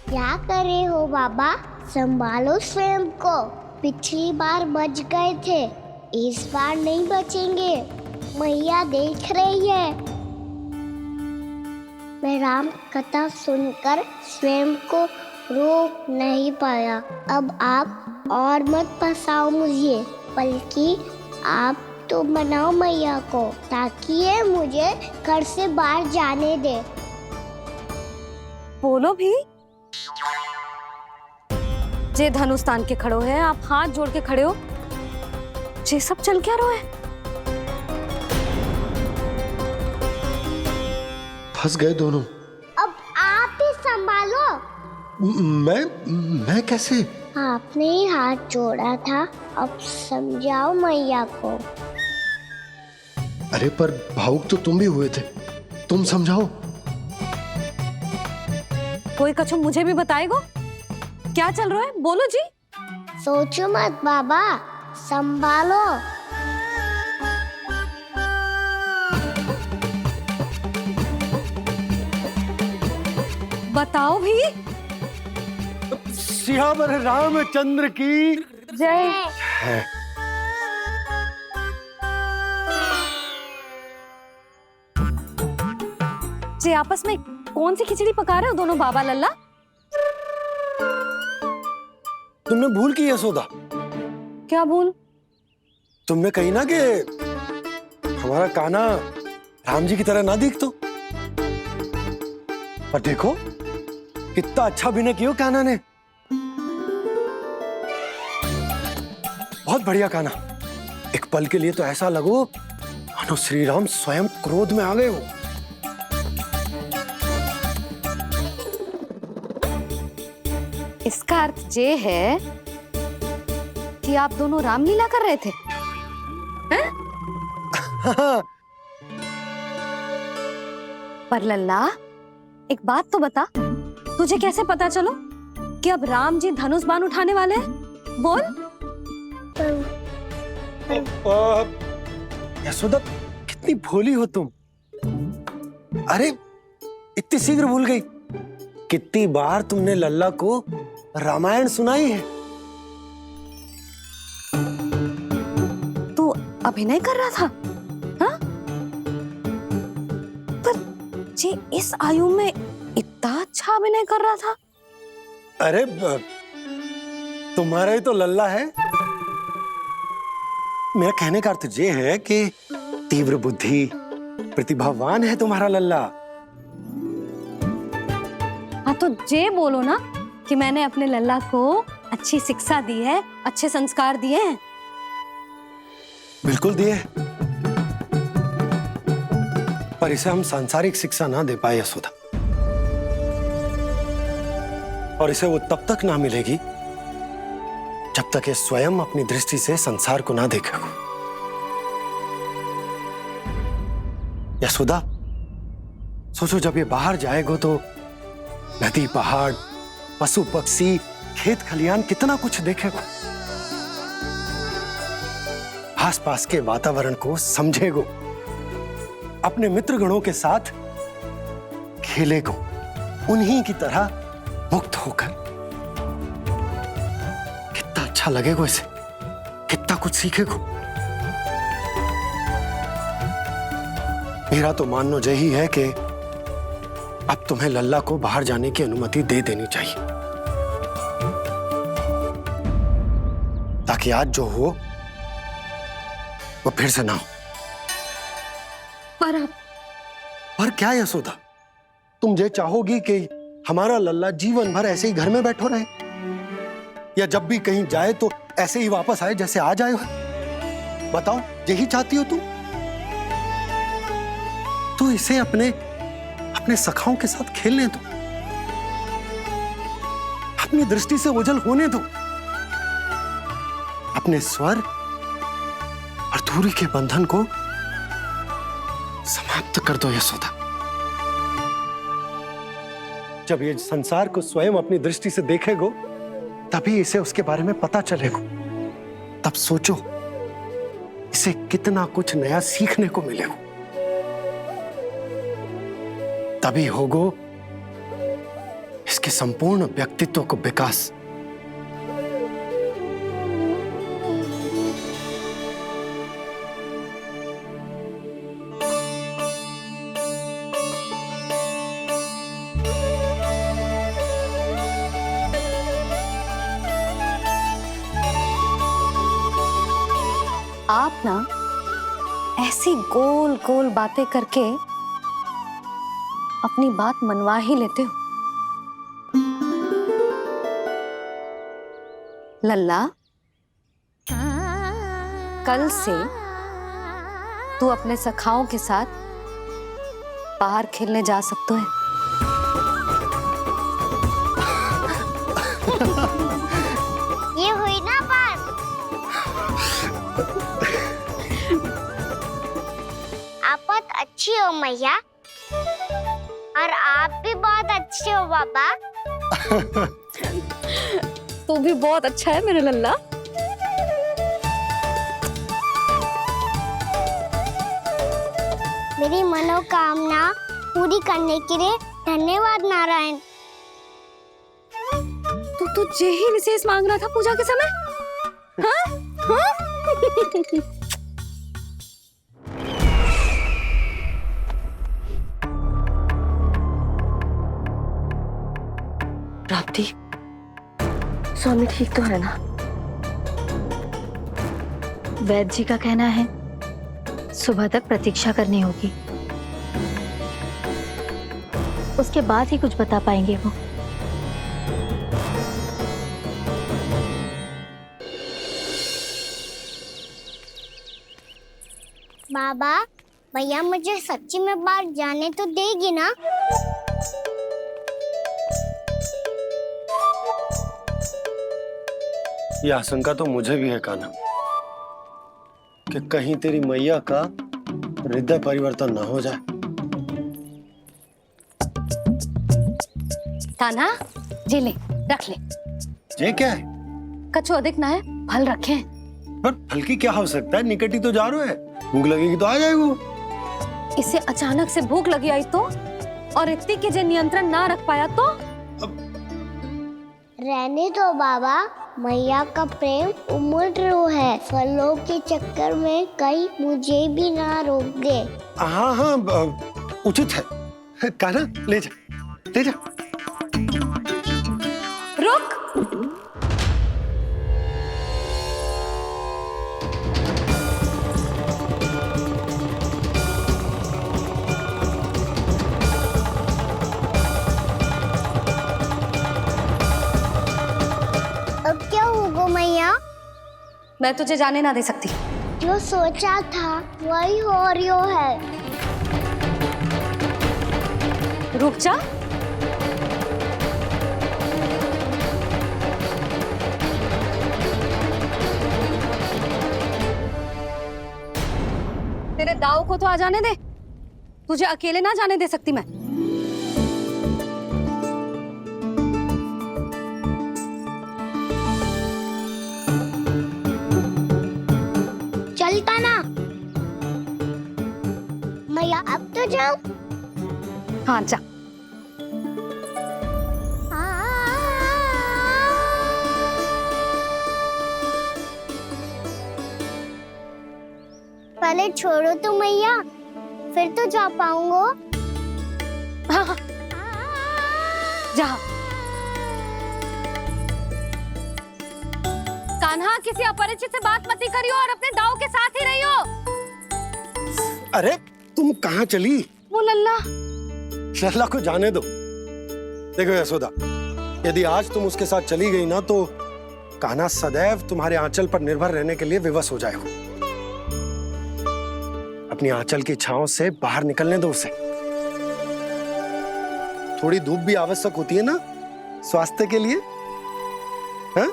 क्या करे हो बाबा? संभालो स्वयं को। पिछली बार बच गए थे, इस बार नहीं बचेंगे। मैया देख रही है। मैं राम कथा सुनकर स्वयं को रोक नहीं पाया। अब आप और मत फंसाओ मुझे, बल्कि आप तो मनाओ मैया को, ताकि ये मुझे घर से बाहर जाने दे। बोलो भी। जे धनुष तान के खड़ो है, आप हाथ जोड़ के खड़े हो। ये सब चल क्या रहा है? फंस गए दोनों। अब आप ही संभालो। मैं कैसे? आपने ही हाथ जोड़ा था, अब समझाओ मैया को। अरे पर भावुक तो तुम भी हुए थे, तुम समझाओ। कोई कछु मुझे भी बताएगो? क्या चल रहा है? बोलो जी। सोचो मत बाबा, संभालो। बताओ भी। सियावर रामचंद्र की जय। है। जे आपस में कौन सी खिचड़ी पका रहे हो दोनों बाबा लल्ला? तुमने भूल की यशोदा? क्या भूल? तुमने कही ना कि हमारा कान्हा राम जी की तरह ना दिख तो। पर देखो कितना अच्छा अभिनय किया कान्हा ने। बहुत बढ़िया कान्हा। एक पल के लिए तो ऐसा लगो मानो श्री राम स्वयं क्रोध में आ गए हो। इसका अर्थ ये है कि आप दोनों रामलीला कर रहे थे, हैं? पर लल्ला एक बात तो बता, तुझे कैसे पता चलो कि अब राम जी धनुष बाण उठाने वाले हैं? बोल। यशोदा कितनी भोली हो तुम। अरे इतनी शीघ्र भूल गई। कितनी बार तुमने लल्ला को रामायण सुनाई है। तू अभिनय कर रहा था, हाँ? पर जे इस आयु में इतना अच्छा अभिनय कर रहा था। अरे तुम्हारा ही तो लल्ला है। मेरा कहने का अर्थ ये है कि तीव्र बुद्धि, प्रतिभावान है तुम्हारा लल्ला। हाँ तो जे बोलो ना कि मैंने अपने लल्ला को अच्छी शिक्षा दी है, अच्छे संस्कार दिए हैं। बिल्कुल दिए, पर इसे हम सांसारिक शिक्षा ना दे पाए यशोदा। और इसे वो तब तक ना मिलेगी जब तक ये स्वयं अपनी दृष्टि से संसार को ना देखेगा। यशोदा सोचो, जब ये बाहर जाएगा तो नदी, पहाड़, पशु पक्षी, खेत खलियान कितना कुछ देखेगा। आसपास के वातावरण को समझेगो, अपने मित्रगणों के साथ खेलेगो, उन्हीं की तरह मुक्त होकर। कितना अच्छा लगेगा इसे, कितना कुछ सीखेगो। मेरा तो मानना यही है कि अब तुम्हें लल्ला को बाहर जाने की अनुमति दे देनी चाहिए, ताकि आज जो हो वो फिर से ना हो। पर क्या यशोदा, तुम ये चाहोगी कि हमारा लल्ला जीवन भर ऐसे ही घर में बैठो रहे, या जब भी कहीं जाए तो ऐसे ही वापस आए जैसे आज आए हो? बताओ, यही चाहती हो तुम? तो इसे अपने अपने सखाओं के साथ खेलने दो, अपनी दृष्टि से ओझल होने दो, अपने स्वर और दूरी के बंधन को समाप्त कर दो यशोदा। जब ये संसार को स्वयं अपनी दृष्टि से देखेगो, तभी इसे उसके बारे में पता चलेगा। तब सोचो, इसे कितना कुछ नया सीखने को मिलेगा। तभी होगो इसके संपूर्ण व्यक्तित्व को विकास। आप ना ऐसी गोल गोल बातें करके अपनी बात मनवा ही लेते हो। लल्ला, कल से तू अपने सखाओं के साथ बाहर खेलने जा सकते है। ये हुई ना बात। आप बहुत अच्छी हो मैया, और आप भी बहुत अच्छे हो पापा। तू भी बहुत अच्छा है मेरे लल्ला। मेरी मनोकामना पूरी करने के लिए धन्यवाद नारायण। तू यही विशेष मांग रहा था पूजा के समय? हाँ? हाँ? प्राप्ति, स्वामी ठीक तो है ना? वैद्य जी का कहना है सुबह तक प्रतीक्षा करनी होगी, उसके बाद ही कुछ बता पाएंगे वो। बाबा, भैया मुझे सच्ची में बाहर जाने तो देगी ना? यह आशंका तो मुझे भी है कान्हा, कि कहीं तेरी मैया का हृदय परिवर्तन न हो जाए। कान्हा, जी ले, रख ले। ये क्या है? कछु अधिक ना है, फल रखे। पर फल की क्या हो सकता है? निकट ही तो जा रहे हैं, भूख लगेगी तो आ जाएगा। इसे अचानक से भूख लगी आई तो, और इतनी के जे नियंत्रण ना रख पाया तो? रहने दो बाबा, मैया का प्रेम उमड़ रो है, फलों के चक्कर में कहीं मुझे भी ना रोक दे। हाँ हाँ, उचित है। कान्हा, ले जा, ले जा। रुक। अब क्या होगा मैया? मैं तुझे जाने ना दे सकती। जो सोचा था वही हो रही है। रुक जा। तेरे दाव को तो आ जाने दे, तुझे अकेले ना जाने दे सकती मैं। चलता ना मैया, अब तो जाओ। हाँ जा। पहले छोड़ो तो मैया, फिर तो जा पाऊंगा। हाँ हाँ, जा। कान्हा, किसी अपरिचित से बात मत करियो और अपने दाव के साथ ही रहियो। अरे तुम कहाँ चली? वो लल्ला। लल्ला को जाने दो, देखो यशोदा, यदि आज तुम उसके साथ चली गई ना तो कान्हा सदैव तुम्हारे आंचल पर निर्भर रहने के लिए विवश हो जाएगा। अपनी आंचल की छांव से बाहर निकलने दो उसे। थोड़ी धूप भी आवश्यक होती है ना स्वास्थ्य के लिए, हैं?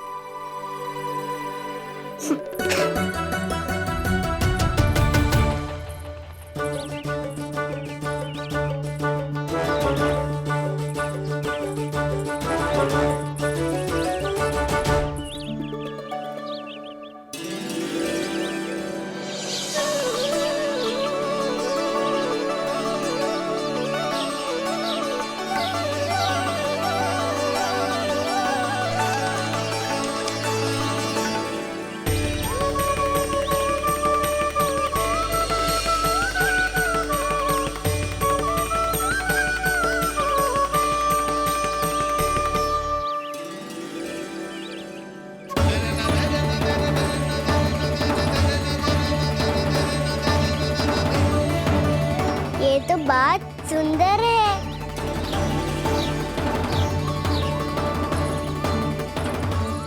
ये तो बात सुंदर है।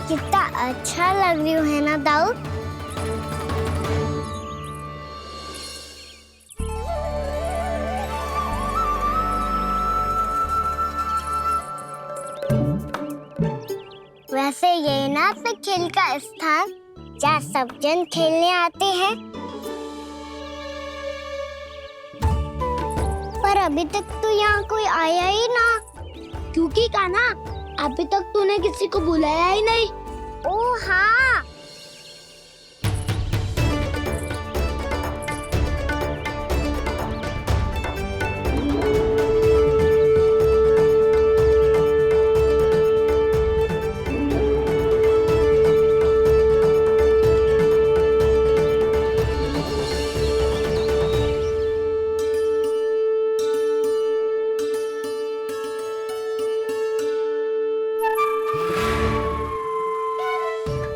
कितना अच्छा लग रही है ना दाऊद? वैसे ये ना तो खेल का स्थान जहाँ सब जन खेलने आते हैं, पर अभी तक तो यहाँ कोई आया ही ना। क्योंकि कान्हा, अभी तक तूने किसी को बुलाया ही नहीं। ओ हाँ,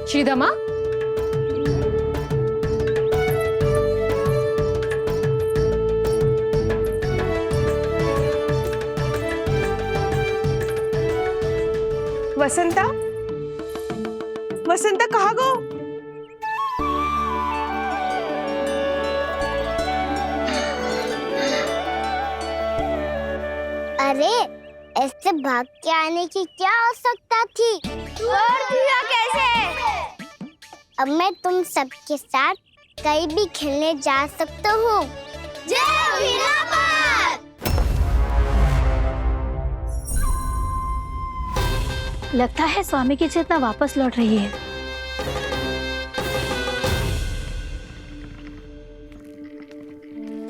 श्रीदमा, वसंता, वसंता कहाँ गो? अरे ऐसे भाग के आने की क्या आवश्यकता थी? और दिया कैसे? अब मैं तुम सबके साथ कहीं भी खेलने जा सकता हूँ। जय वीरापात! लगता है स्वामी की चेतना वापस लौट रही है।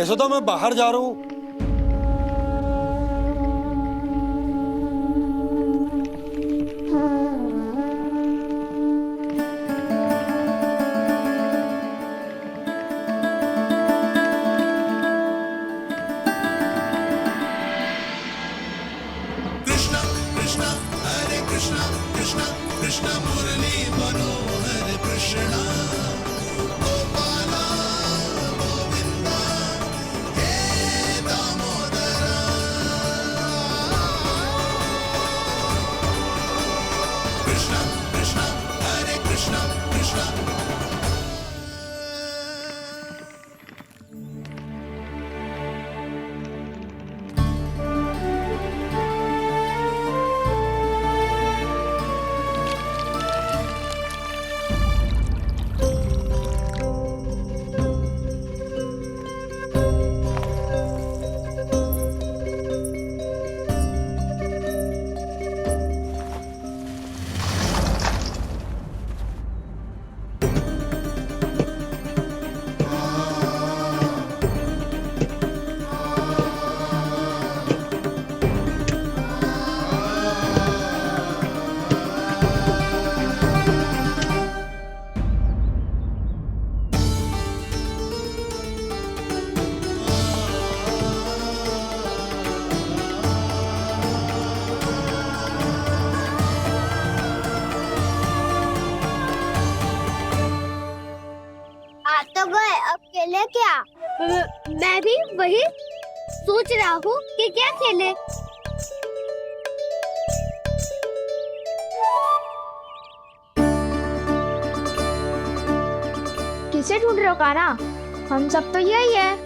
यशोदा, मैं बाहर जा रहा हूँ। कृष्ण कृष्ण हरे कृष्ण कृष्ण कृष्ण मुरली मनोहर कृष्ण गोपाला गोविंदा हे दामोदरा। कृष्ण कृष्ण हरे कृष्ण कृष्ण तो गए, अब खेले क्या? मैं भी वही सोच रहा हूँ कि क्या खेले। से ढूंढ रहे हो कान्हा? हम सब तो यही है।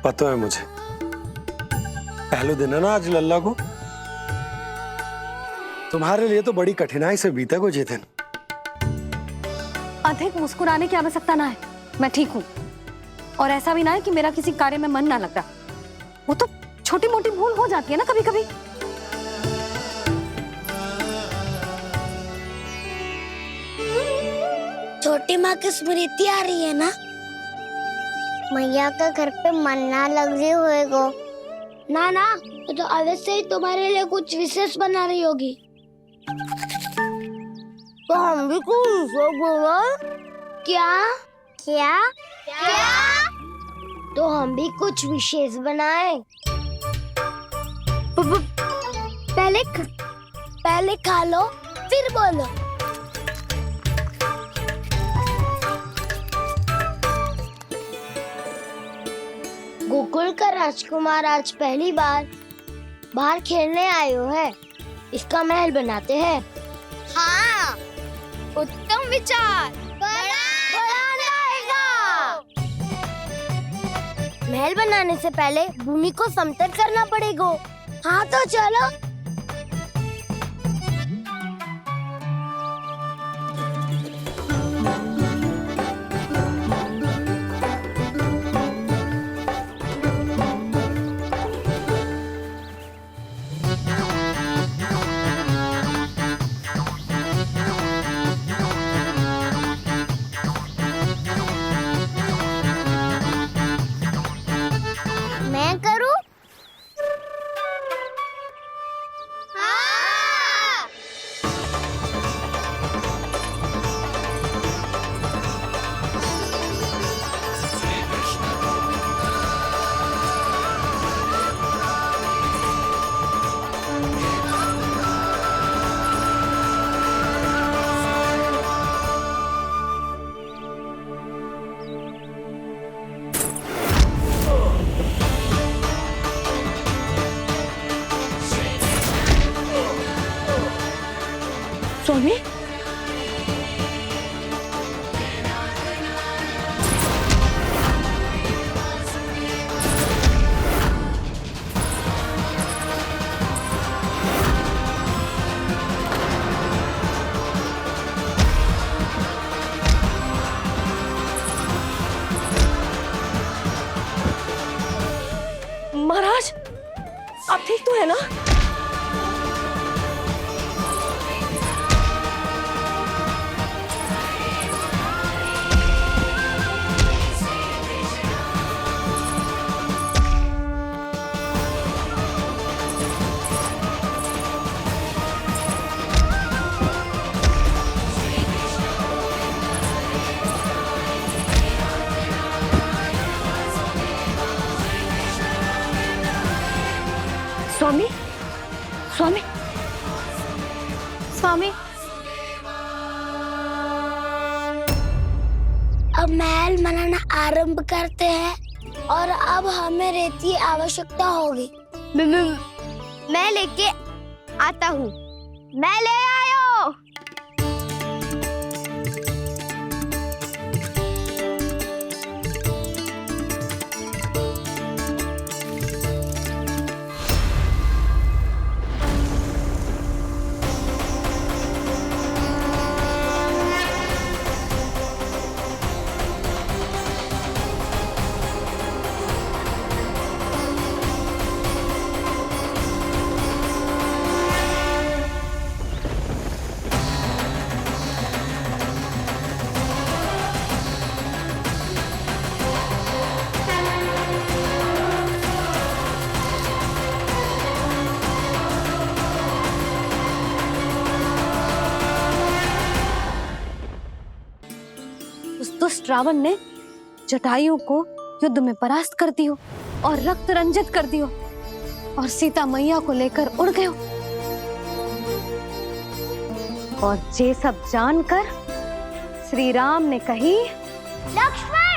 पता है मुझे, पहले दिन है ना आज लल्ला को। तुम्हारे लिए तो बड़ी कठिनाई से बीता को जितिन। अधिक मुस्कुराने की आवश्यकता ना है, मैं ठीक हूँ। और ऐसा भी ना है कि मेरा किसी कार्य में मन ना लगता। वो तो छोटी मोटी भूल हो जाती है ना कभी कभी। छोटी माँ की स्मृति आ रही है ना? मैया का घर पे मन ना लग रही होएगो। ना ना, तो अवश्य ही तुम्हारे लिए कुछ विशेष बना रही होगी। तो हम भी कुछ विशेष बोलो। क्या क्या क्या? तो हम भी कुछ विशेष बनाए। पहले खा लो फिर बोलो। गोकुल का राजकुमार आज पहली बार बाहर खेलने आए हो है, इसका महल बनाते हैं। हाँ, उत्तम विचार। महल बनाने से पहले भूमि को समतल करना पड़ेगा। हाँ तो चलो। मैं करूं? हाँ। स्वामी, महाराज आप ठीक तो है ना? स्वामी, स्वामी, स्वामी, अब महल बनाना आरंभ करते हैं और अब हमें रेत की आवश्यकता होगी। मैं लेके आता हूँ। मैं ले आयो। दुष्ट रावण ने जटायु को युद्ध में परास्त कर दियो और रक्त रंजित कर दियो। और सीता मैया को लेकर उड़ गयो। और ये सब जानकर श्री राम ने कही, लक्ष्मण